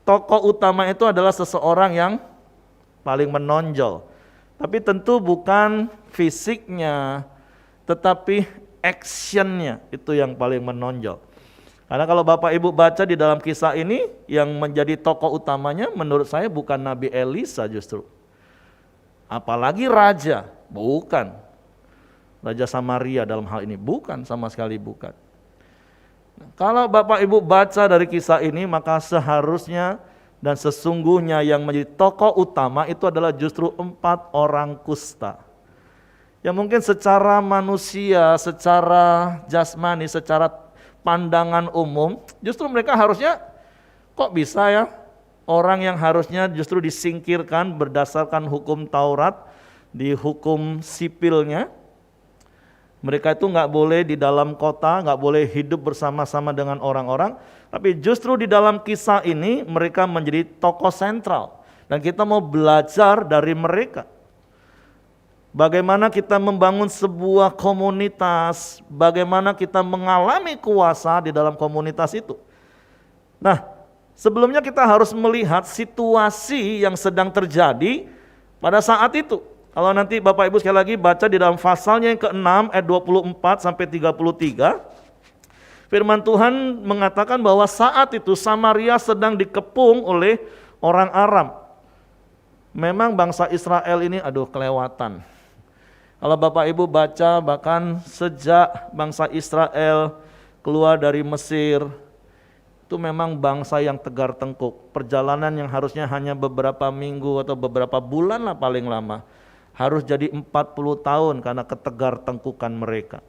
tokoh utama itu adalah seseorang yang paling menonjol. Tapi tentu bukan fisiknya, tetapi actionnya itu yang paling menonjol. Karena kalau Bapak Ibu baca di dalam kisah ini, yang menjadi tokoh utamanya menurut saya bukan Nabi Elisa justru. Apalagi raja, bukan. Raja Samaria dalam hal ini, bukan, sama sekali bukan. Nah, kalau Bapak Ibu baca dari kisah ini, maka seharusnya dan sesungguhnya yang menjadi tokoh utama itu adalah justru 4 orang kusta. Yang mungkin secara manusia, secara jasmani, secara pandangan umum, justru mereka harusnya, kok bisa ya orang yang harusnya justru disingkirkan berdasarkan hukum Taurat, di hukum sipilnya, mereka itu nggak boleh di dalam kota, nggak boleh hidup bersama-sama dengan orang-orang, tapi justru di dalam kisah ini mereka menjadi tokoh sentral, dan kita mau belajar dari mereka. Bagaimana kita membangun sebuah komunitas, bagaimana kita mengalami kuasa di dalam komunitas itu. Nah, sebelumnya kita harus melihat situasi yang sedang terjadi pada saat itu. Kalau nanti Bapak Ibu sekali lagi baca di dalam pasalnya yang ke-6 ayat 24 sampai 33, firman Tuhan mengatakan bahwa saat itu Samaria sedang dikepung oleh orang Aram. Memang bangsa Israel ini kelewatan. Kalau Bapak Ibu baca, bahkan sejak bangsa Israel keluar dari Mesir, itu memang bangsa yang tegar tengkuk. Perjalanan yang harusnya hanya beberapa minggu atau beberapa bulan lah paling lama, harus jadi 40 tahun karena ketegar tengkukan mereka.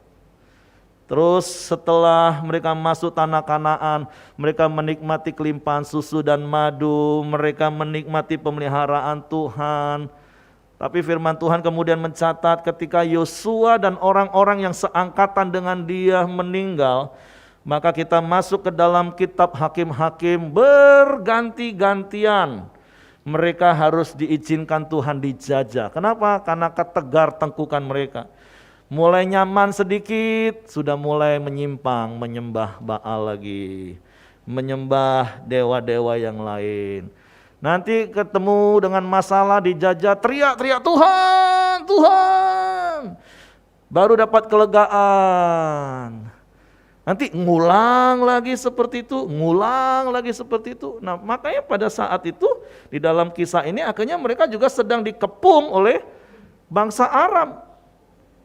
Terus setelah mereka masuk tanah Kanaan, mereka menikmati kelimpahan susu dan madu, mereka menikmati pemeliharaan Tuhan. Tapi firman Tuhan kemudian mencatat ketika Yosua dan orang-orang yang seangkatan dengan dia meninggal, Maka kita masuk ke dalam kitab Hakim-Hakim, berganti-gantian mereka harus diizinkan Tuhan dijajah. Kenapa? Karena ketegar tengkukan mereka. Mulai nyaman sedikit, sudah mulai menyimpang, menyembah Baal lagi, menyembah dewa-dewa yang lain. Nanti ketemu dengan masalah dijajah, teriak-teriak Tuhan, Tuhan. Baru dapat kelegaan. Nanti ngulang lagi seperti itu, ngulang lagi seperti itu. Nah, makanya pada saat itu di dalam kisah ini akhirnya mereka juga sedang dikepung oleh bangsa Aram.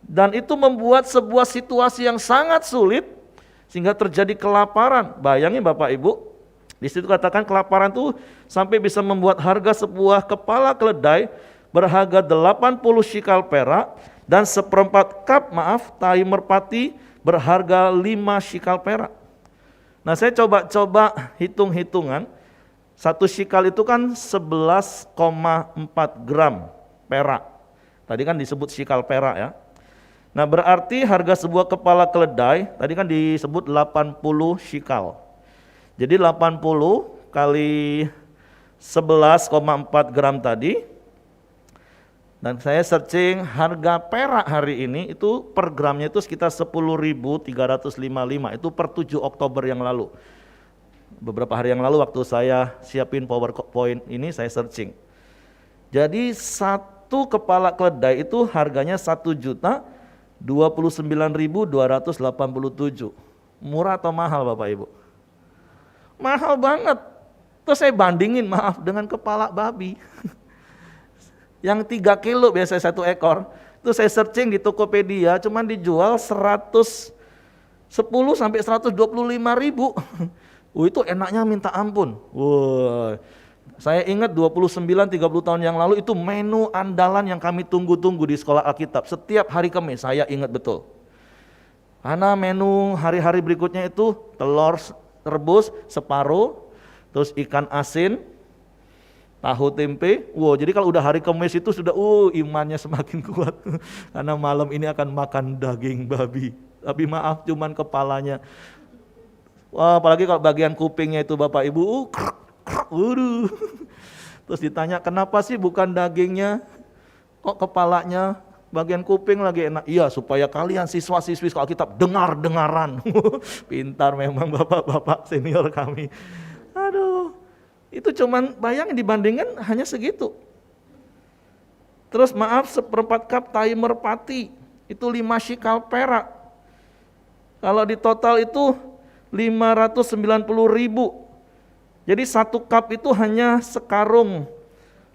Dan itu membuat sebuah situasi yang sangat sulit sehingga terjadi kelaparan. Bayangin Bapak Ibu, di situ katakan kelaparan itu sampai bisa membuat harga sebuah kepala keledai berharga 80 shikal perak dan seperempat kap tahi merpati berharga 5 shikal perak. Nah, saya coba hitung-hitungan. 1 shikal itu kan 11,4 gram perak. Tadi kan disebut shikal perak ya. Nah, berarti harga sebuah kepala keledai tadi kan disebut 80 shikal. Jadi 80 kali 11,4 gram tadi. Dan saya searching harga perak hari ini itu per gramnya itu sekitar 10.355. Itu per 7 Oktober yang lalu. Beberapa hari yang lalu waktu saya siapin PowerPoint ini saya searching. Jadi satu kepala keledai itu harganya 1.029.287. Murah atau mahal Bapak Ibu? Mahal banget. Terus saya bandingin dengan kepala babi. Yang 3 kilo biasanya 1 ekor. Itu saya searching di Tokopedia cuman dijual 110 sampai 125 ribu. Itu enaknya minta ampun. Saya ingat 29-30 tahun yang lalu itu menu andalan yang kami tunggu-tunggu di sekolah Alkitab. Setiap hari Kamis saya ingat betul. Karena menu hari-hari berikutnya itu telur rebus separuh, terus ikan asin, tahu tempe. Jadi kalau udah hari Kamis itu sudah imannya semakin kuat. Karena malam ini akan makan daging babi. Tapi maaf cuman kepalanya. Apalagi kalau bagian kupingnya itu Bapak Ibu, terus ditanya kenapa sih bukan dagingnya, kok kepalanya, bagian kuping lagi enak. Iya, supaya kalian siswa-siswi sekolah Alkitab dengar-dengaran. Pintar memang bapak-bapak senior kami. Aduh, itu cuman bayangin dibandingkan hanya segitu. Terus seperempat kap tahi merpati, itu 5 shikal perak. Kalau di total itu 590 ribu. Jadi 1 kap itu hanya sekarung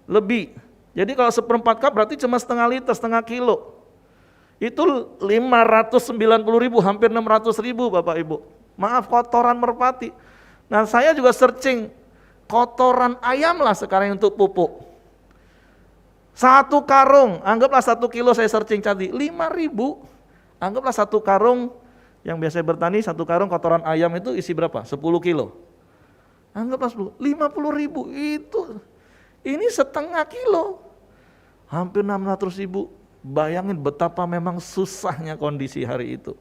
lebih. Jadi kalau seperempat kap berarti cuma setengah liter, setengah kilo. Itu 590 ribu, hampir 600 ribu Bapak Ibu. Kotoran merpati. Nah, saya juga searching kotoran ayam lah sekarang untuk pupuk. 1 karung, anggaplah 1 kilo saya searching tadi, 5 ribu. Anggaplah 1 karung yang biasa bertani, 1 karung kotoran ayam itu isi berapa? 10 kilo. Anggaplah 50 ribu itu. Ini setengah kilo. Hampir 600 ribu. Bayangin betapa memang susahnya kondisi hari itu.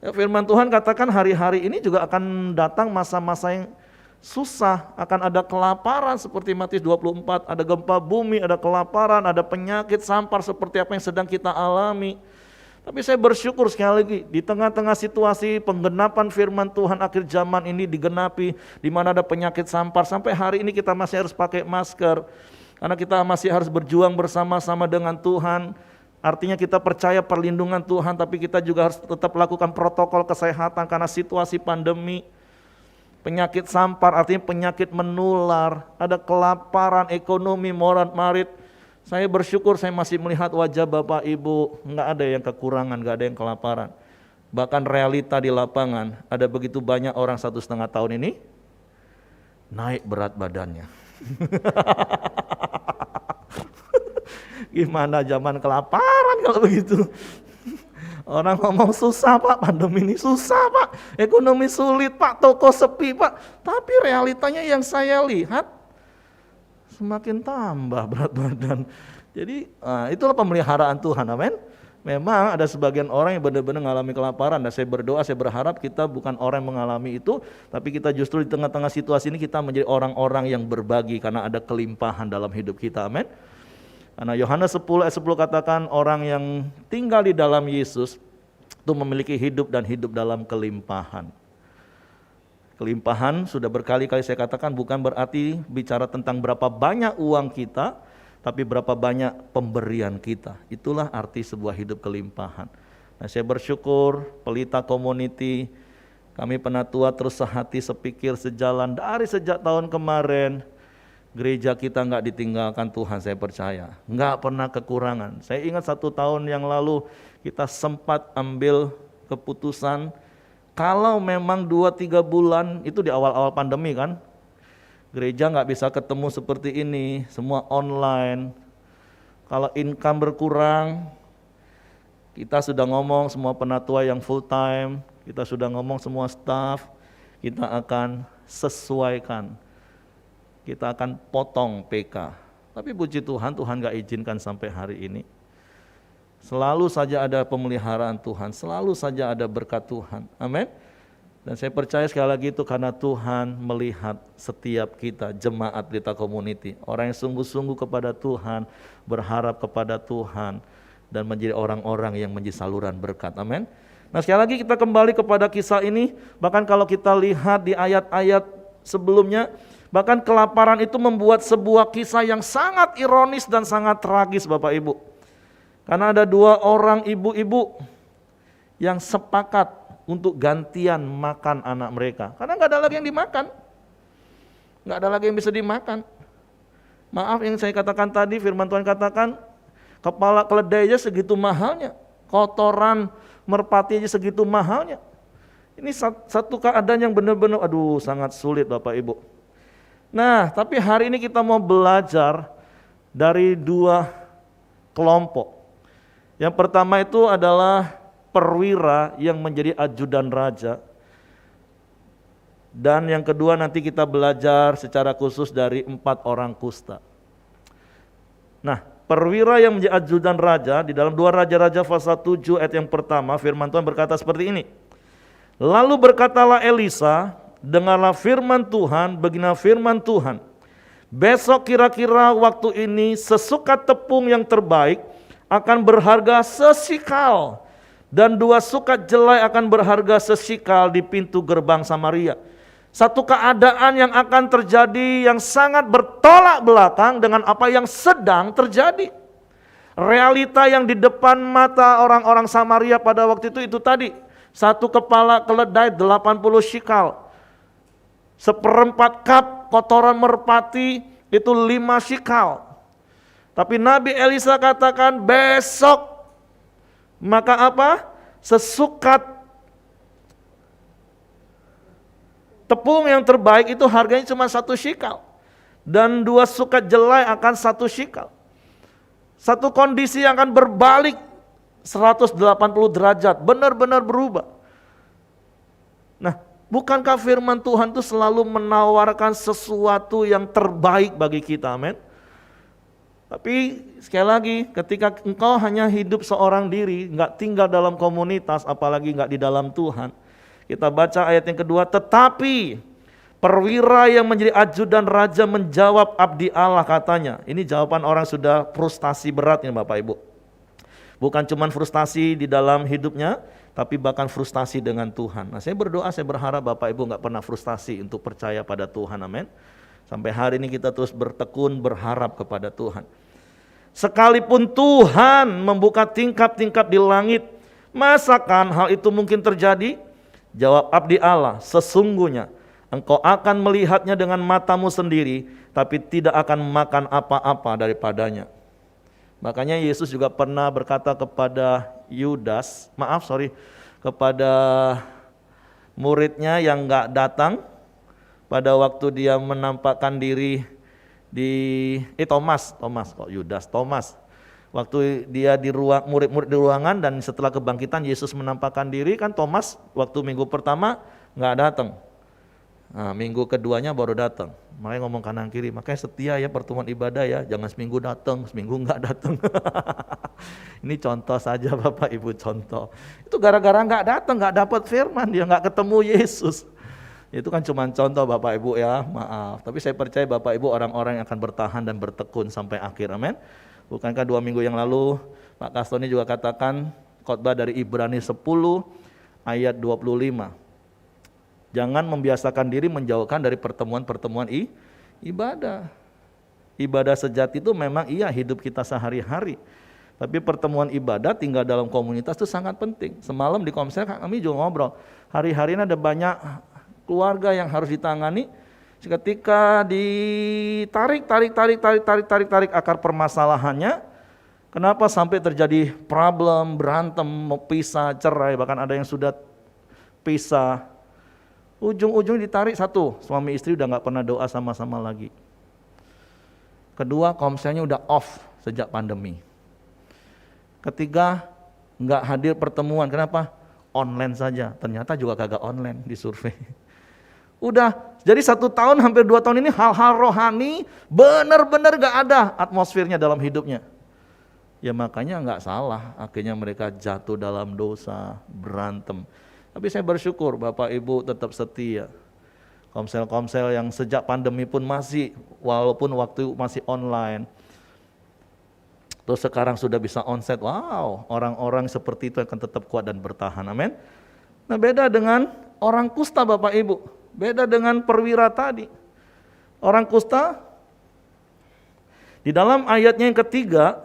Ya, firman Tuhan katakan hari-hari ini juga akan datang masa-masa yang susah. Akan ada kelaparan seperti Matius 24. Ada gempa bumi, ada kelaparan, ada penyakit sampar seperti apa yang sedang kita alami. Tapi saya bersyukur sekali lagi di tengah-tengah situasi penggenapan firman Tuhan akhir zaman ini digenapi, di mana ada penyakit sampar, sampai hari ini kita masih harus pakai masker karena kita masih harus berjuang bersama-sama dengan Tuhan. Artinya kita percaya perlindungan Tuhan, tapi kita juga harus tetap lakukan protokol kesehatan karena situasi pandemi. Penyakit sampar artinya penyakit menular, ada kelaparan ekonomi morat-marit. Saya bersyukur saya masih melihat wajah Bapak Ibu, enggak ada yang kekurangan, enggak ada yang kelaparan. Bahkan realita di lapangan, ada begitu banyak orang 1,5 tahun ini naik berat badannya. Gimana zaman kelaparan kalau begitu? Orang ngomong susah Pak, pandemi ini susah Pak, ekonomi sulit Pak, toko sepi Pak. Tapi realitanya yang saya lihat semakin tambah berat badan. Jadi itulah pemeliharaan Tuhan, amin. Memang ada sebagian orang yang benar-benar mengalami kelaparan, dan saya berdoa, saya berharap kita bukan orang yang mengalami itu, tapi kita justru di tengah-tengah situasi ini kita menjadi orang-orang yang berbagi karena ada kelimpahan dalam hidup kita, amin. Karena Yohanes 10 ayat 10 katakan orang yang tinggal di dalam Yesus itu memiliki hidup dan hidup dalam kelimpahan. Kelimpahan sudah berkali-kali saya katakan bukan berarti bicara tentang berapa banyak uang kita, tapi berapa banyak pemberian kita. Itulah arti sebuah hidup kelimpahan. Nah, saya bersyukur Pelita Community, kami penatua terus sehati sepikir sejalan dari sejak tahun kemarin. Gereja kita nggak ditinggalkan Tuhan, saya percaya. Nggak pernah kekurangan. Saya ingat 1 tahun yang lalu kita sempat ambil keputusan kalau memang 2-3 bulan, itu di awal-awal pandemi kan, gereja nggak bisa ketemu seperti ini, semua online. Kalau income berkurang, kita sudah ngomong semua penatua yang full time, kita sudah ngomong semua staff, kita akan sesuaikan. Kita akan potong PK. Tapi puji Tuhan, Tuhan gak izinkan sampai hari ini. Selalu saja ada pemeliharaan Tuhan, selalu saja ada berkat Tuhan. Amin. Dan saya percaya sekali lagi itu karena Tuhan melihat setiap kita, jemaat Pelita Community. Orang yang sungguh-sungguh kepada Tuhan, berharap kepada Tuhan, dan menjadi orang-orang yang menjadi saluran berkat. Amin. Nah, sekali lagi kita kembali kepada kisah ini. Bahkan kalau kita lihat di ayat-ayat sebelumnya, bahkan kelaparan itu membuat sebuah kisah yang sangat ironis dan sangat tragis, Bapak Ibu. Karena ada 2 orang ibu-ibu yang sepakat untuk gantian makan anak mereka. Karena nggak ada lagi yang dimakan. Nggak ada lagi yang bisa dimakan. Maaf yang saya katakan tadi, firman Tuhan katakan, kepala keledai aja segitu mahalnya. Kotoran merpati aja segitu mahalnya. Ini satu keadaan yang benar-benar, sangat sulit Bapak Ibu. Nah, tapi hari ini kita mau belajar dari 2 kelompok. Yang pertama itu adalah perwira yang menjadi ajudan raja. Dan yang kedua nanti kita belajar secara khusus dari 4 orang kusta. Nah, perwira yang menjadi ajudan raja, di dalam 2 Raja-Raja pasal 7 ayat yang pertama, firman Tuhan berkata seperti ini. Lalu berkatalah Elisa, dengarlah firman Tuhan, beginilah firman Tuhan. Besok kira-kira waktu ini sesukat tepung yang terbaik akan berharga sesikal, dan 2 sukat jelai akan berharga sesikal di pintu gerbang Samaria. Satu keadaan yang akan terjadi yang sangat bertolak belakang dengan apa yang sedang terjadi. Realita yang di depan mata orang-orang Samaria pada waktu itu tadi. 1 kepala keledai 80 shikal. 1/4 cup kotoran merpati itu 5 shikal. Tapi Nabi Elisa katakan besok, maka apa? Sesukat tepung yang terbaik itu harganya cuma 1 shikal. Dan 2 sukat jelai akan 1 shikal. Satu kondisi yang akan berbalik 180 derajat, benar-benar berubah. Nah, bukankah firman Tuhan itu selalu menawarkan sesuatu yang terbaik bagi kita, amin? Tapi sekali lagi, ketika engkau hanya hidup seorang diri, nggak tinggal dalam komunitas, apalagi nggak di dalam Tuhan. Kita baca ayat yang kedua, tetapi perwira yang menjadi ajudan raja menjawab abdi Allah katanya. Ini jawaban orang sudah frustasi berat ya Bapak Ibu. Bukan cuma frustasi di dalam hidupnya, tapi bahkan frustasi dengan Tuhan. Nah, saya berdoa, saya berharap Bapak Ibu nggak pernah frustasi untuk percaya pada Tuhan, amin. Sampai hari ini kita terus bertekun, berharap kepada Tuhan. Sekalipun Tuhan membuka tingkap-tingkap di langit, masakan hal itu mungkin terjadi? Jawab abdi Allah, sesungguhnya engkau akan melihatnya dengan matamu sendiri, tapi tidak akan makan apa-apa daripadanya. Makanya Yesus juga pernah berkata kepada kepada muridnya yang gak datang pada waktu dia menampakkan diri Thomas. Waktu dia di murid-murid di ruangan dan setelah kebangkitan Yesus menampakkan diri, kan Thomas waktu minggu pertama nggak datang. Nah, minggu keduanya baru datang. Makanya ngomong kanan kiri, makanya setia ya pertemuan ibadah ya, jangan seminggu datang, seminggu nggak datang. Ini contoh saja Bapak Ibu, contoh. Itu gara-gara nggak datang, nggak dapat firman, dia nggak ketemu Yesus. Itu kan cuma contoh Bapak Ibu ya, maaf. Tapi saya percaya Bapak Ibu orang-orang yang akan bertahan dan bertekun sampai akhir, amin. Bukankah 2 minggu yang lalu Pak Kastoni juga katakan khotbah dari Ibrani 10 ayat 25. Jangan membiasakan diri menjauhkan dari pertemuan-pertemuan ibadah. Ibadah sejati itu memang iya hidup kita sehari-hari. Tapi pertemuan ibadah, tinggal dalam komunitas itu sangat penting. Semalam di komsel kami juga ngobrol. Hari-hari ini ada banyak keluarga yang harus ditangani. Ketika ditarik akar permasalahannya, kenapa sampai terjadi problem, berantem, mau pisah, cerai, bahkan ada yang sudah pisah. Ujung-ujung ditarik satu, suami istri udah nggak pernah doa sama-sama lagi. Kedua, komselnya udah off sejak pandemi. Ketiga, nggak hadir pertemuan. Kenapa? Online saja. Ternyata juga kagak online di survei. Udah, jadi 1 tahun hampir 2 tahun ini hal-hal rohani benar-benar nggak ada atmosfernya dalam hidupnya. Ya makanya nggak salah, akhirnya mereka jatuh dalam dosa, berantem. Tapi saya bersyukur Bapak Ibu tetap setia. Komsel-komsel yang sejak pandemi pun masih, walaupun waktu masih online. Terus sekarang sudah bisa onsite, wow, orang-orang seperti itu akan tetap kuat dan bertahan, amin. Nah beda dengan orang kusta Bapak Ibu, beda dengan perwira tadi. Orang kusta, di dalam ayatnya yang ketiga,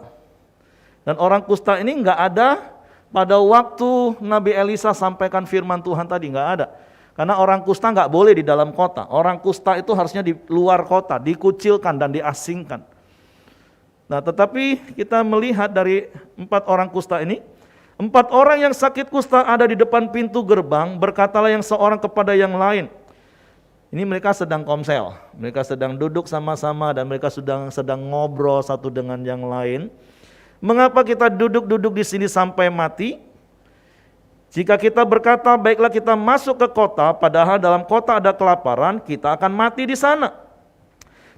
dan orang kusta ini nggak ada pada waktu Nabi Elisa sampaikan firman Tuhan tadi, nggak ada. Karena orang kusta nggak boleh di dalam kota, orang kusta itu harusnya di luar kota, dikucilkan dan diasingkan. Nah tetapi kita melihat dari 4 orang kusta ini, 4 orang yang sakit kusta ada di depan pintu gerbang, berkatalah yang seorang kepada yang lain. Ini mereka sedang komsel, mereka sedang duduk sama-sama dan mereka sedang ngobrol satu dengan yang lain. Mengapa kita duduk-duduk di sini sampai mati? Jika kita berkata, baiklah kita masuk ke kota, padahal dalam kota ada kelaparan, kita akan mati di sana.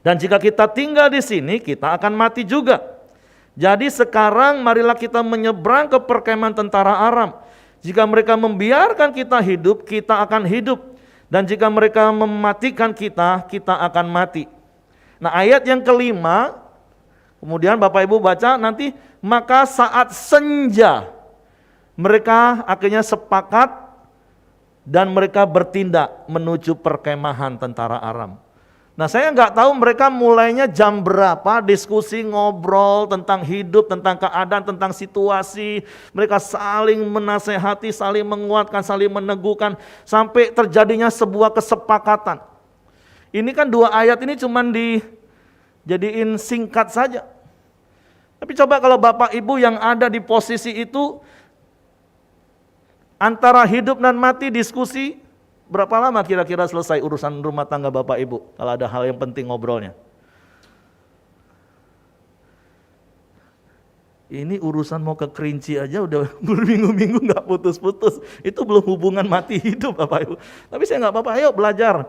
Dan jika kita tinggal di sini, kita akan mati juga. Jadi sekarang marilah kita menyeberang ke perkemahan tentara Aram. Jika mereka membiarkan kita hidup, kita akan hidup. Dan jika mereka mematikan kita, kita akan mati. Nah ayat yang kelima, kemudian Bapak Ibu baca nanti, maka saat senja, mereka akhirnya sepakat dan mereka bertindak menuju perkemahan tentara Aram. Nah saya nggak tahu mereka mulainya jam berapa, diskusi, ngobrol tentang hidup, tentang keadaan, tentang situasi. Mereka saling menasehati, saling menguatkan, saling meneguhkan, sampai terjadinya sebuah kesepakatan. Ini kan 2 ayat ini cuma dijadiin singkat saja. Tapi coba kalau Bapak Ibu yang ada di posisi itu, antara hidup dan mati diskusi, berapa lama kira-kira selesai urusan rumah tangga Bapak Ibu kalau ada hal yang penting ngobrolnya? Ini urusan mau ke Kerinci aja udah berminggu-minggu nggak putus-putus. Itu belum hubungan mati hidup Bapak Ibu. Tapi saya nggak apa-apa, ayo belajar.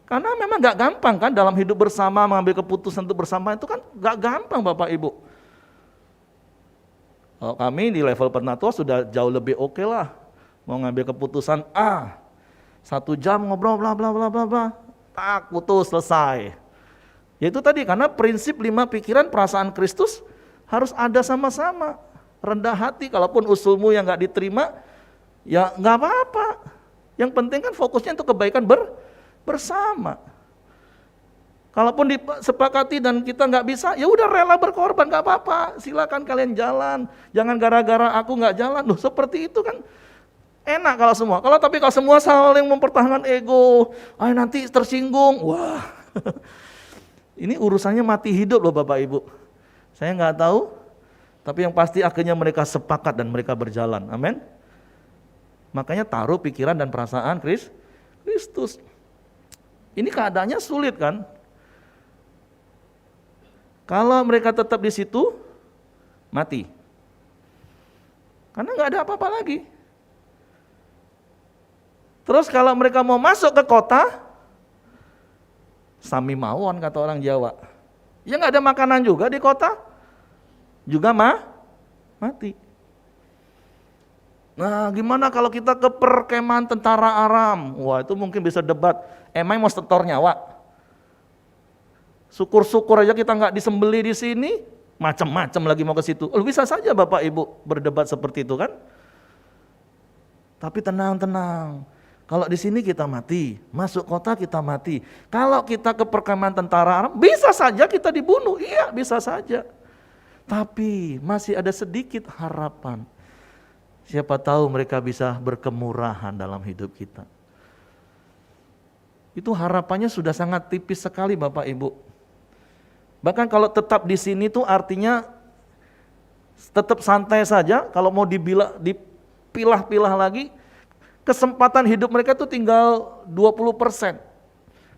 Karena memang nggak gampang kan dalam hidup bersama, mengambil keputusan untuk bersama itu kan nggak gampang Bapak Ibu. Kalau kami di level penatua sudah jauh lebih oke lah. Mau ngambil keputusan 1 jam ngobrol bla bla bla bla bla, tak putus selesai. Yaitu tadi karena prinsip 5 pikiran perasaan Kristus harus ada sama-sama. Rendah hati, kalaupun usulmu yang nggak diterima, ya nggak apa-apa. Yang penting kan fokusnya untuk kebaikan bersama. Kalaupun disepakati dan kita nggak bisa, ya udah rela berkorban, nggak apa-apa. Silakan kalian jalan. Jangan gara-gara aku nggak jalan. Loh seperti itu kan. Enak kalau semua. Tapi kalau semua saling mempertahankan ego, nanti tersinggung. Wah, ini urusannya mati hidup loh Bapak Ibu. Saya nggak tahu, tapi yang pasti akhirnya mereka sepakat dan mereka berjalan. Amin. Makanya taruh pikiran dan perasaan Kristus. Ini keadaannya sulit kan? Kalau mereka tetap di situ, mati. Karena nggak ada apa-apa lagi. Terus kalau mereka mau masuk ke kota, sami mawon kata orang Jawa. Ya nggak ada makanan juga di kota, juga mati. Nah, gimana kalau kita ke perkemahan tentara Aram? Wah, itu mungkin bisa debat. Emang mau setor nyawa? Syukur-syukur aja kita nggak disembeli di sini, macam-macam lagi mau ke situ. Bisa saja Bapak Ibu berdebat seperti itu kan? Tapi tenang. Kalau di sini kita mati, masuk kota kita mati. Kalau kita ke perkemahan tentara Aram, bisa saja kita dibunuh. Iya, bisa saja. Tapi masih ada sedikit harapan. Siapa tahu mereka bisa berkemurahan dalam hidup kita. Itu harapannya sudah sangat tipis sekali Bapak Ibu. Bahkan kalau tetap di sini tuh artinya tetap santai saja. Kalau mau dipilah-pilah lagi, kesempatan hidup mereka tuh tinggal 20%.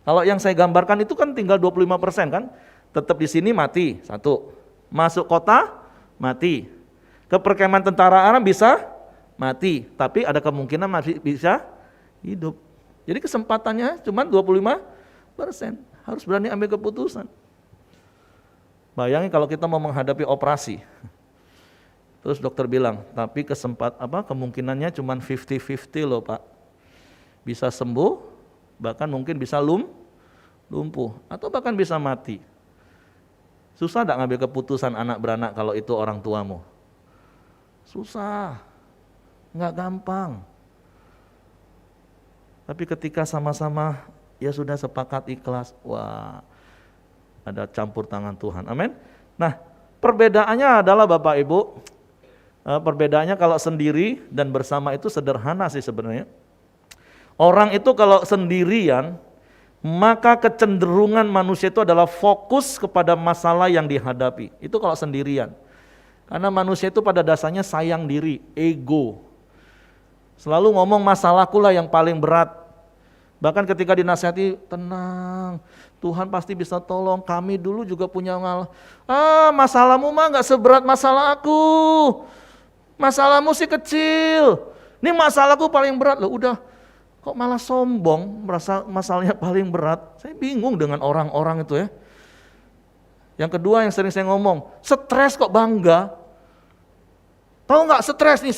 Kalau yang saya gambarkan itu kan tinggal 25% kan. Tetap di sini mati, satu. Masuk kota, mati. Ke perkemahan tentara Aram bisa mati, tapi ada kemungkinan masih bisa hidup. Jadi kesempatannya cuma 25%. Harus berani ambil keputusan. Bayangin kalau kita mau menghadapi operasi. Terus dokter bilang, tapi kemungkinannya cuma 50-50 loh Pak. Bisa sembuh, bahkan mungkin bisa lumpuh, atau bahkan bisa mati. Susah enggak ngambil keputusan anak beranak kalau itu orang tuamu? Susah, enggak gampang. Tapi ketika sama-sama ya sudah sepakat ikhlas, wah ada campur tangan Tuhan, amin. Nah perbedaannya adalah Bapak Ibu, perbedaannya kalau sendiri dan bersama itu sederhana sih sebenarnya. Orang itu kalau sendirian, maka kecenderungan manusia itu adalah fokus kepada masalah yang dihadapi. Itu kalau sendirian. Karena manusia itu pada dasarnya sayang diri, ego. Selalu ngomong masalahku lah yang paling berat. Bahkan ketika dinasihati, tenang, Tuhan pasti bisa tolong, kami dulu juga punya masalahmu mah gak seberat masalah aku. Masalahmu sih kecil, ini masalahku paling berat loh. Udah, kok malah sombong, merasa masalahnya paling berat. Saya bingung dengan orang-orang itu ya. Yang kedua yang sering saya ngomong, stres kok bangga. Tahu nggak stres nih.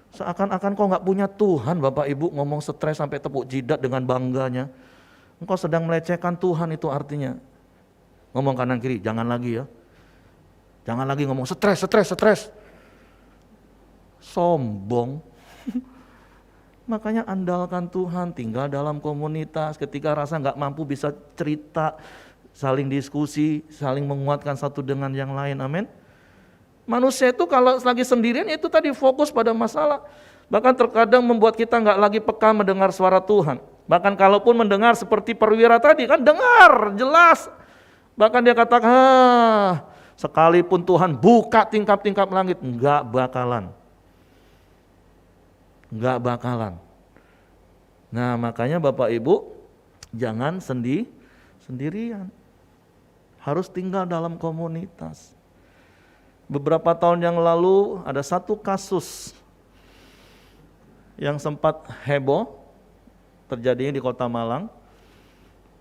Seakan-akan kau nggak punya Tuhan, Bapak Ibu ngomong stres sampai tepuk jidat dengan bangganya. Engkau sedang melecehkan Tuhan itu artinya. Ngomong kanan kiri, jangan lagi ya. Jangan lagi ngomong stres. Sombong. Makanya andalkan Tuhan, tinggal dalam komunitas, ketika rasa nggak mampu bisa cerita, saling diskusi, saling menguatkan satu dengan yang lain, amin. Manusia itu kalau lagi sendirian itu tadi fokus pada masalah, bahkan terkadang membuat kita nggak lagi peka mendengar suara Tuhan. Bahkan kalaupun mendengar seperti perwira tadi kan dengar jelas, bahkan dia katakan, sekalipun Tuhan buka tingkap-tingkap langit, nggak bakalan. Nah makanya Bapak Ibu jangan sendirian, harus tinggal dalam komunitas. Beberapa tahun yang lalu ada satu kasus yang sempat heboh terjadinya di Kota Malang.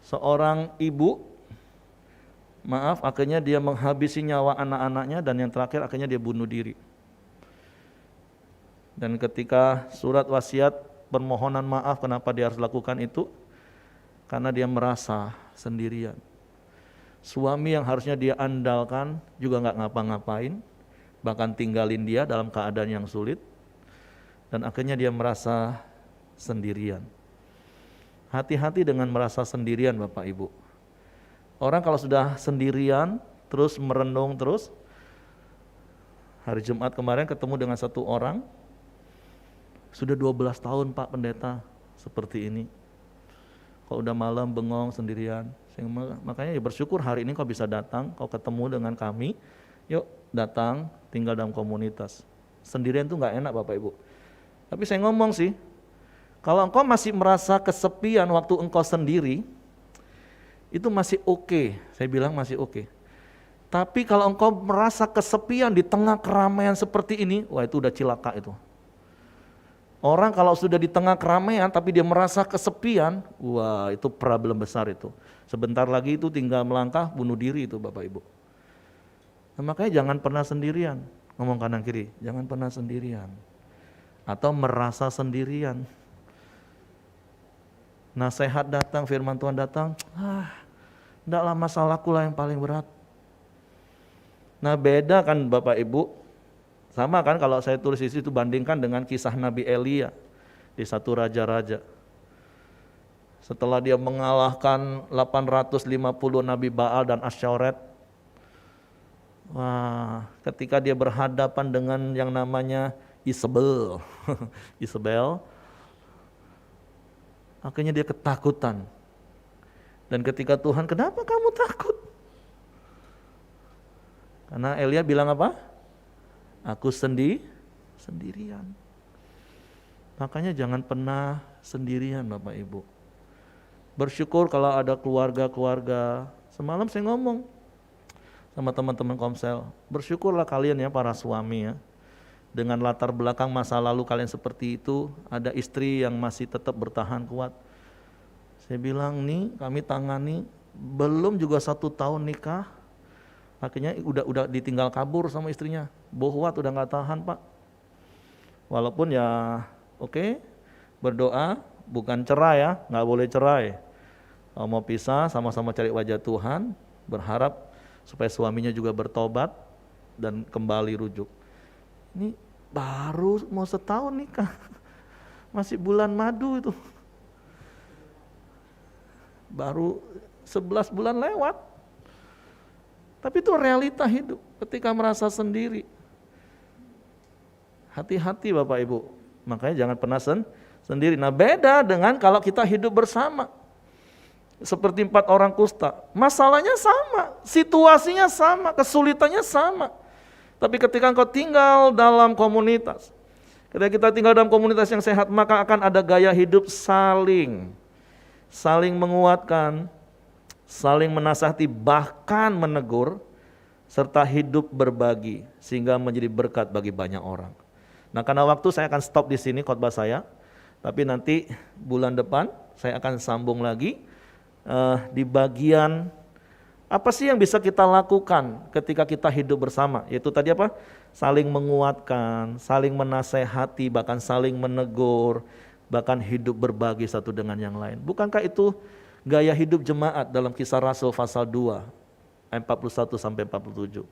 Seorang ibu, akhirnya dia menghabisi nyawa anak-anaknya dan yang terakhir akhirnya dia bunuh diri. Dan ketika surat wasiat permohonan maaf kenapa dia harus lakukan itu, karena dia merasa sendirian. Suami yang harusnya dia andalkan juga nggak ngapa-ngapain, bahkan tinggalin dia dalam keadaan yang sulit, dan akhirnya dia merasa sendirian. Hati-hati dengan merasa sendirian Bapak Ibu. Orang kalau sudah sendirian, terus merenung terus, hari Jumat kemarin ketemu dengan satu orang, sudah 12 tahun Pak Pendeta seperti ini. Kok udah malam bengong sendirian. Makanya ya bersyukur hari ini kau bisa datang, kau ketemu dengan kami. Yuk datang, tinggal dalam komunitas. Sendirian tuh gak enak Bapak Ibu. Tapi saya ngomong sih, kalau engkau masih merasa kesepian waktu engkau sendiri, itu masih oke. Saya bilang masih oke. Tapi kalau engkau merasa kesepian di tengah keramaian seperti ini, wah itu udah cilaka itu. Orang kalau sudah di tengah keramaian tapi dia merasa kesepian, wah itu problem besar itu. Sebentar lagi itu tinggal melangkah bunuh diri itu Bapak Ibu. Nah, makanya jangan pernah sendirian. ngomong kanan kiri, jangan pernah sendirian. Atau merasa sendirian. Nasihat datang, firman Tuhan datang, ndaklah masalahku lah yang paling berat. Nah beda kan Bapak Ibu, sama kan kalau saya tulis di situ bandingkan dengan kisah Nabi Elia di 1 Raja-Raja. Setelah dia mengalahkan 850 Nabi Baal dan Asyaret, wah, ketika dia berhadapan dengan yang namanya Isabel, akhirnya dia ketakutan. Dan ketika Tuhan, kenapa kamu takut? Karena Elia bilang apa? Aku sendirian. Makanya jangan pernah sendirian Bapak Ibu. Bersyukur kalau ada keluarga-keluarga. Semalam saya ngomong sama teman-teman Komsel, bersyukurlah kalian ya para suami ya. Dengan latar belakang masa lalu kalian seperti itu, ada istri yang masih tetap bertahan kuat. Saya bilang nih, kami tangani belum juga 1 tahun nikah, akhirnya udah ditinggal kabur sama istrinya. Bohwat udah nggak tahan Pak. Walaupun ya oke, berdoa bukan cerai ya, nggak boleh cerai. Kalau mau pisah sama-sama cari wajah Tuhan, berharap supaya suaminya juga bertobat dan kembali rujuk. Ini baru mau 1 tahun nikah, masih bulan madu itu. Baru 11 bulan lewat. Tapi itu realita hidup ketika merasa sendiri. Hati-hati Bapak Ibu, makanya jangan pernah sendiri. Nah beda dengan kalau kita hidup bersama. Seperti 4 orang kusta, masalahnya sama, situasinya sama, kesulitannya sama. Tapi ketika engkau tinggal dalam komunitas, ketika kita tinggal dalam komunitas yang sehat, maka akan ada gaya hidup saling menguatkan, saling menasihati, bahkan menegur, serta hidup berbagi, sehingga menjadi berkat bagi banyak orang. Nah karena waktu saya akan stop di sini khotbah saya, tapi nanti bulan depan saya akan sambung lagi di bagian apa sih yang bisa kita lakukan ketika kita hidup bersama, yaitu tadi apa? Saling menguatkan, saling menasehati, bahkan saling menegur, bahkan hidup berbagi satu dengan yang lain. Bukankah itu gaya hidup jemaat dalam Kisah Rasul pasal 2 ayat 41 sampai 47.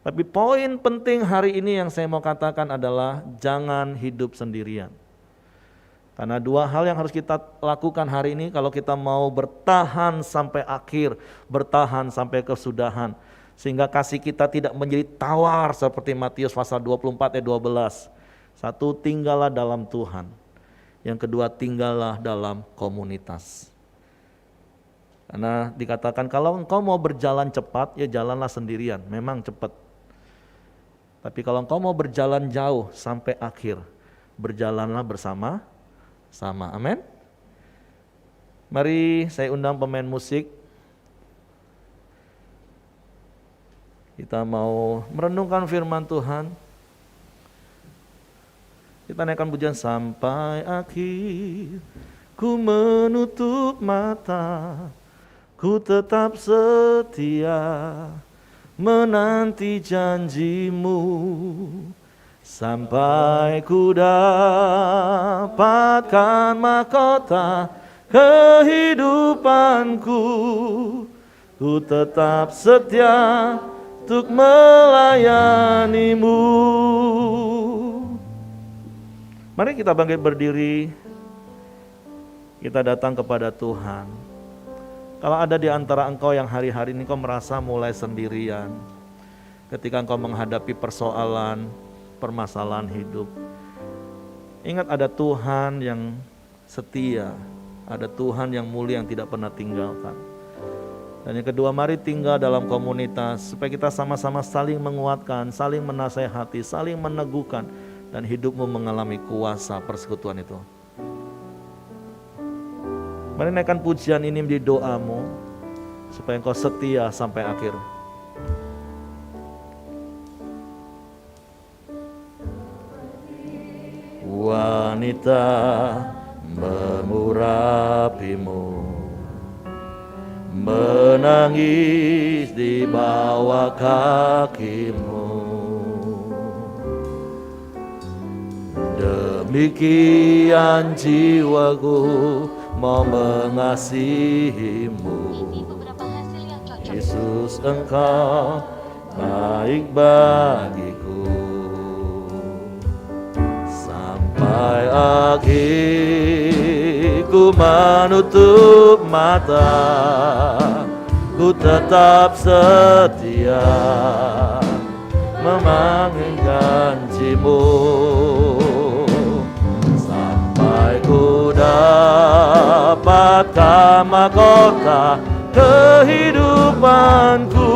Tapi poin penting hari ini yang saya mau katakan adalah jangan hidup sendirian. Karena 2 hal yang harus kita lakukan hari ini kalau kita mau bertahan sampai akhir, bertahan sampai kesudahan. Sehingga kasih kita tidak menjadi tawar seperti Matius pasal 24 ayat 12. 1, tinggallah dalam Tuhan. Yang kedua, tinggallah dalam komunitas. Karena dikatakan kalau engkau mau berjalan cepat, ya jalanlah sendirian, memang cepat. Tapi kalau engkau mau berjalan jauh sampai akhir, berjalanlah bersama. Amin. Mari saya undang pemain musik. Kita mau merenungkan firman Tuhan. Kita naikkan pujian sampai akhir. Ku menutup mata, ku tetap setia menanti janjimu. Sampai ku dapatkan mahkota kehidupanku, ku tetap setia untuk melayanimu. Mari kita bangkit berdiri, kita datang kepada Tuhan. Kalau ada di antara engkau yang hari-hari ini kau merasa mulai sendirian, ketika engkau menghadapi permasalahan hidup, ingat ada Tuhan yang setia, ada Tuhan yang mulia yang tidak pernah tinggalkan. Dan yang kedua, mari tinggal dalam komunitas supaya kita sama-sama saling menguatkan, saling menasehati, saling meneguhkan, dan hidupmu mengalami kuasa persekutuan itu. Mari naikkan pujian ini menjadi doamu supaya engkau setia sampai akhir. Wanita mengurapimu, menangis di bawah kakimu. Demikian jiwaku mau mengasihimu. Yesus, Engkau baik bagiku. Sampai akhir ku menutup mata, ku tetap setia memanggil janjimu. Sampai ku dapatkan mahkota kehidupanku,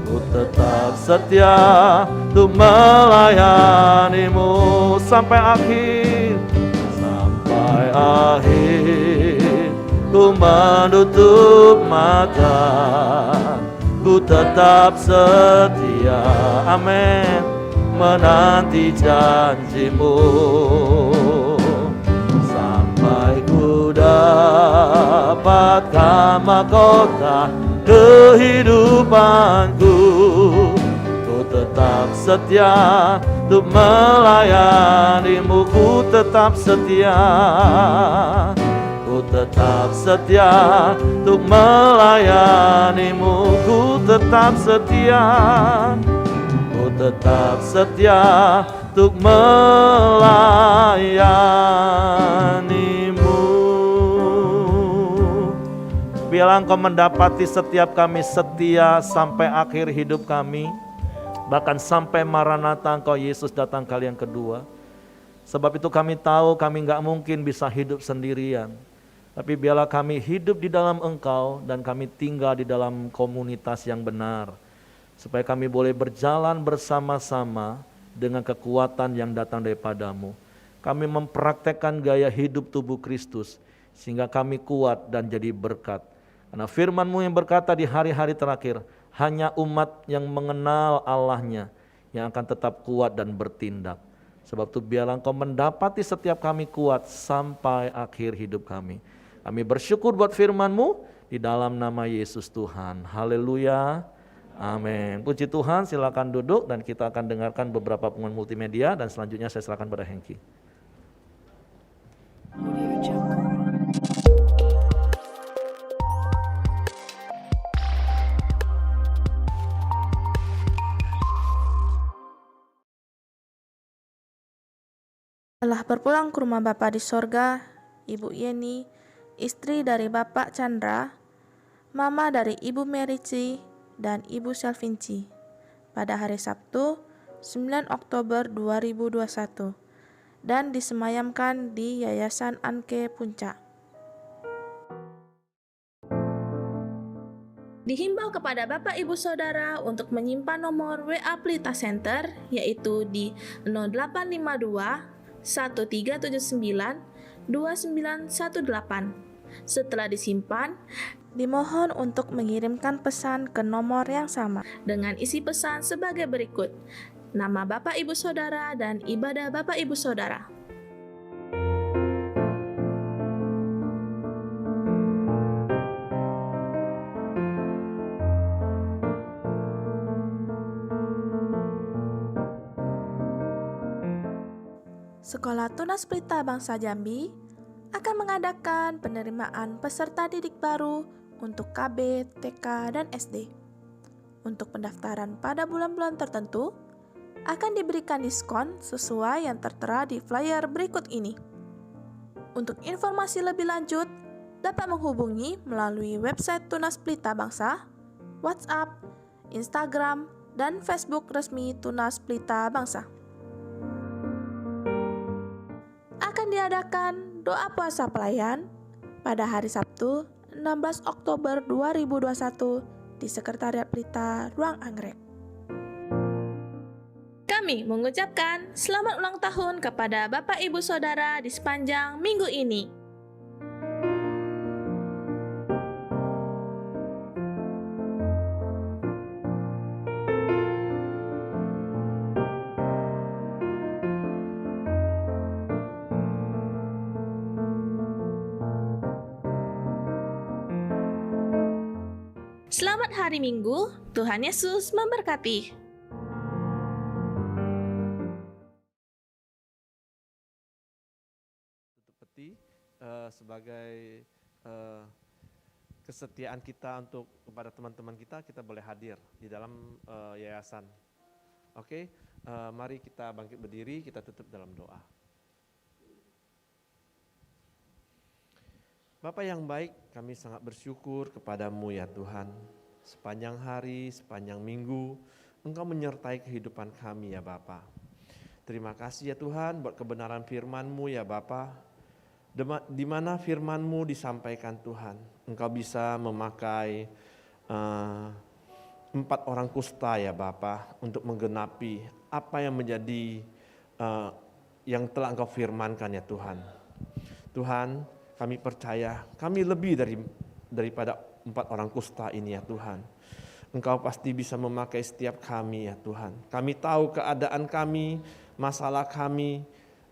ku tetap setia untuk melayanimu sampai akhir. Sampai akhir ku menutup mata, ku tetap setia, amin, menanti janjimu. Sampai ku dapatkan mahkota kehidupanku, ku tetap setia untuk melayanimu. Ku tetap setia, ku tetap setia untuk melayanimu. Ku tetap setia, ku tetap setia untuk melayanimu. Biarlah Engkau mendapati setiap kami setia sampai akhir hidup kami, bahkan sampai Maranatha Engkau Yesus datang kali yang kedua. Sebab itu kami tahu kami gak mungkin bisa hidup sendirian, tapi biarlah kami hidup di dalam Engkau dan kami tinggal di dalam komunitas yang benar, supaya kami boleh berjalan bersama-sama dengan kekuatan yang datang daripadamu. Kami mempraktekkan gaya hidup tubuh Kristus, sehingga kami kuat dan jadi berkat. Karena firman-Mu yang berkata di hari-hari terakhir, hanya umat yang mengenal Allahnya yang akan tetap kuat dan bertindak. Sebab itu biarlah Engkau mendapati setiap kami kuat sampai akhir hidup kami. Kami bersyukur buat firman-Mu di dalam nama Yesus Tuhan. Haleluya. Amin. Puji Tuhan, silakan duduk dan kita akan dengarkan beberapa pengumuman multimedia dan selanjutnya saya silakan pada Hengki. Telah berpulang ke rumah Bapa di sorga, Ibu Yeni, istri dari Bapak Chandra, Mama dari Ibu Merici, dan Ibu Selvinci, pada hari Sabtu, 9 Oktober 2021, dan disemayamkan di Yayasan Anke Puncak. Dihimbau kepada Bapak Ibu Saudara untuk menyimpan nomor WA Pelita Center, yaitu di 0852 1379 2918. Setelah disimpan, dimohon untuk mengirimkan pesan ke nomor yang sama dengan isi pesan sebagai berikut: nama Bapak Ibu Saudara dan ibadah Bapak Ibu Saudara. Sekolah Tunas Pelita Bangsa Jambi akan mengadakan penerimaan peserta didik baru untuk KB, TK, dan SD. Untuk pendaftaran pada bulan-bulan tertentu, akan diberikan diskon sesuai yang tertera di flyer berikut ini. Untuk informasi lebih lanjut, dapat menghubungi melalui website Tunas Pelita Bangsa, WhatsApp, Instagram, dan Facebook resmi Tunas Pelita Bangsa. Akan diadakan doa puasa pelayan pada hari Sabtu 16 Oktober 2021 di Sekretariat Pelita Ruang Anggrek. Kami mengucapkan selamat ulang tahun kepada Bapak Ibu Saudara di sepanjang minggu ini. Selamat hari Minggu, Tuhan Yesus memberkati. sebagai kesetiaan kita untuk kepada teman-teman kita boleh hadir di dalam yayasan. Oke, mari kita bangkit berdiri, kita tutup dalam doa. Bapa yang baik, kami sangat bersyukur kepadamu ya Tuhan. Sepanjang hari, sepanjang minggu, Engkau menyertai kehidupan kami ya Bapa. Terima kasih ya Tuhan buat kebenaran firman-Mu ya Bapa. Di mana firman-Mu disampaikan Tuhan, Engkau bisa memakai 4 orang kusta ya Bapa untuk menggenapi apa yang menjadi yang telah Engkau firmankan ya Tuhan. Tuhan, kami percaya kami lebih daripada 4 orang kusta ini ya Tuhan. Engkau pasti bisa memakai setiap kami ya Tuhan. Kami tahu keadaan kami, masalah kami,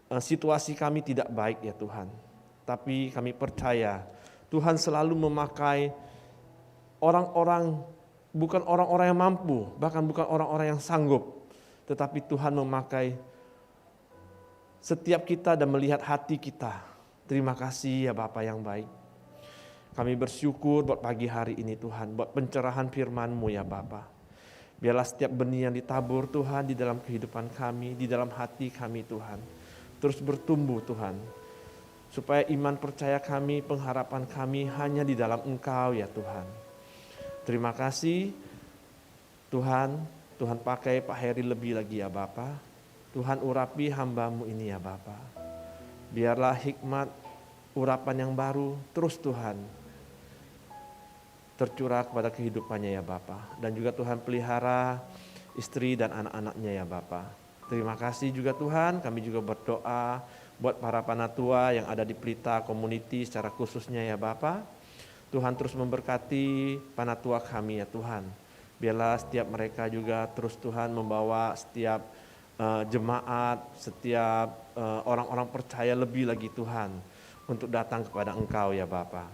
situasi kami tidak baik ya Tuhan. Tapi kami percaya Tuhan selalu memakai orang-orang, bukan orang-orang yang mampu, bahkan bukan orang-orang yang sanggup. Tetapi Tuhan memakai setiap kita dan melihat hati kita. Terima kasih ya Bapa yang baik. Kami bersyukur buat pagi hari ini Tuhan, buat pencerahan firman-Mu ya Bapa. Biarlah setiap benih yang ditabur Tuhan di dalam kehidupan kami, di dalam hati kami Tuhan, terus bertumbuh Tuhan. Supaya iman percaya kami, pengharapan kami hanya di dalam Engkau ya Tuhan. Terima kasih Tuhan, Tuhan pakai Pak Heri lebih lagi ya Bapa. Tuhan urapi hamba-Mu ini ya Bapa. Biarlah hikmat, urapan yang baru terus Tuhan tercurah kepada kehidupannya ya Bapa. Dan juga Tuhan pelihara istri dan anak-anaknya ya Bapa. Terima kasih juga Tuhan, kami juga berdoa buat para panatua yang ada di Pelita Community secara khususnya ya Bapa. Tuhan terus memberkati panatua kami ya Tuhan. Biarlah setiap mereka juga terus Tuhan membawa setiap jemaat, setiap orang-orang percaya lebih lagi Tuhan untuk datang kepada Engkau ya Bapa.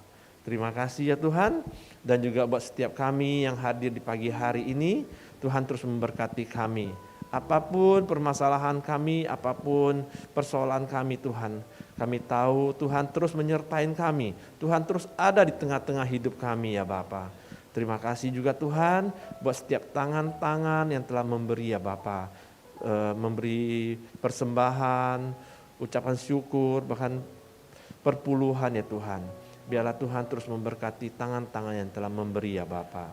Terima kasih ya Tuhan, dan juga buat setiap kami yang hadir di pagi hari ini, Tuhan terus memberkati kami. Apapun permasalahan kami, apapun persoalan kami Tuhan, kami tahu Tuhan terus menyertai kami, Tuhan terus ada di tengah-tengah hidup kami ya Bapa. Terima kasih juga Tuhan buat setiap tangan-tangan yang telah memberi ya Bapa, memberi persembahan, ucapan syukur, bahkan perpuluhan ya Tuhan. Biarlah Tuhan terus memberkati tangan-tangan yang telah memberi ya Bapa.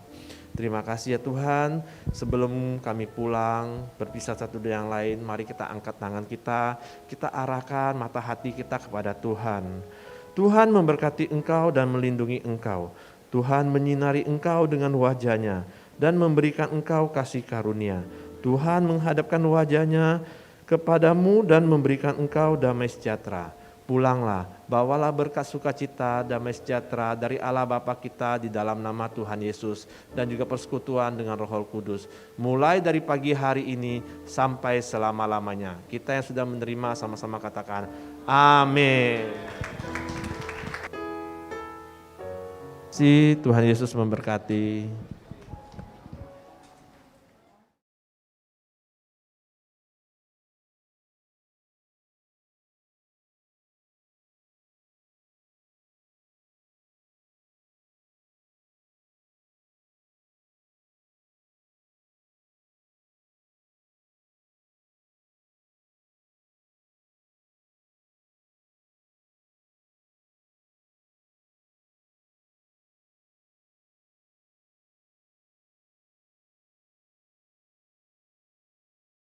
Terima kasih ya Tuhan. Sebelum kami pulang, berpisah satu dengan yang lain, mari kita angkat tangan kita arahkan mata hati kita kepada Tuhan. Tuhan memberkati engkau dan melindungi engkau. Tuhan menyinari engkau dengan wajah-Nya dan memberikan engkau kasih karunia. Tuhan menghadapkan wajah-Nya kepadamu dan memberikan engkau damai sejahtera. Pulanglah, bawalah berkat sukacita, damai sejahtera dari Allah Bapa kita di dalam nama Tuhan Yesus dan juga persekutuan dengan Roh Kudus. Mulai dari pagi hari ini sampai selama-lamanya. Kita yang sudah menerima sama-sama katakan amin. Tuhan Yesus memberkati.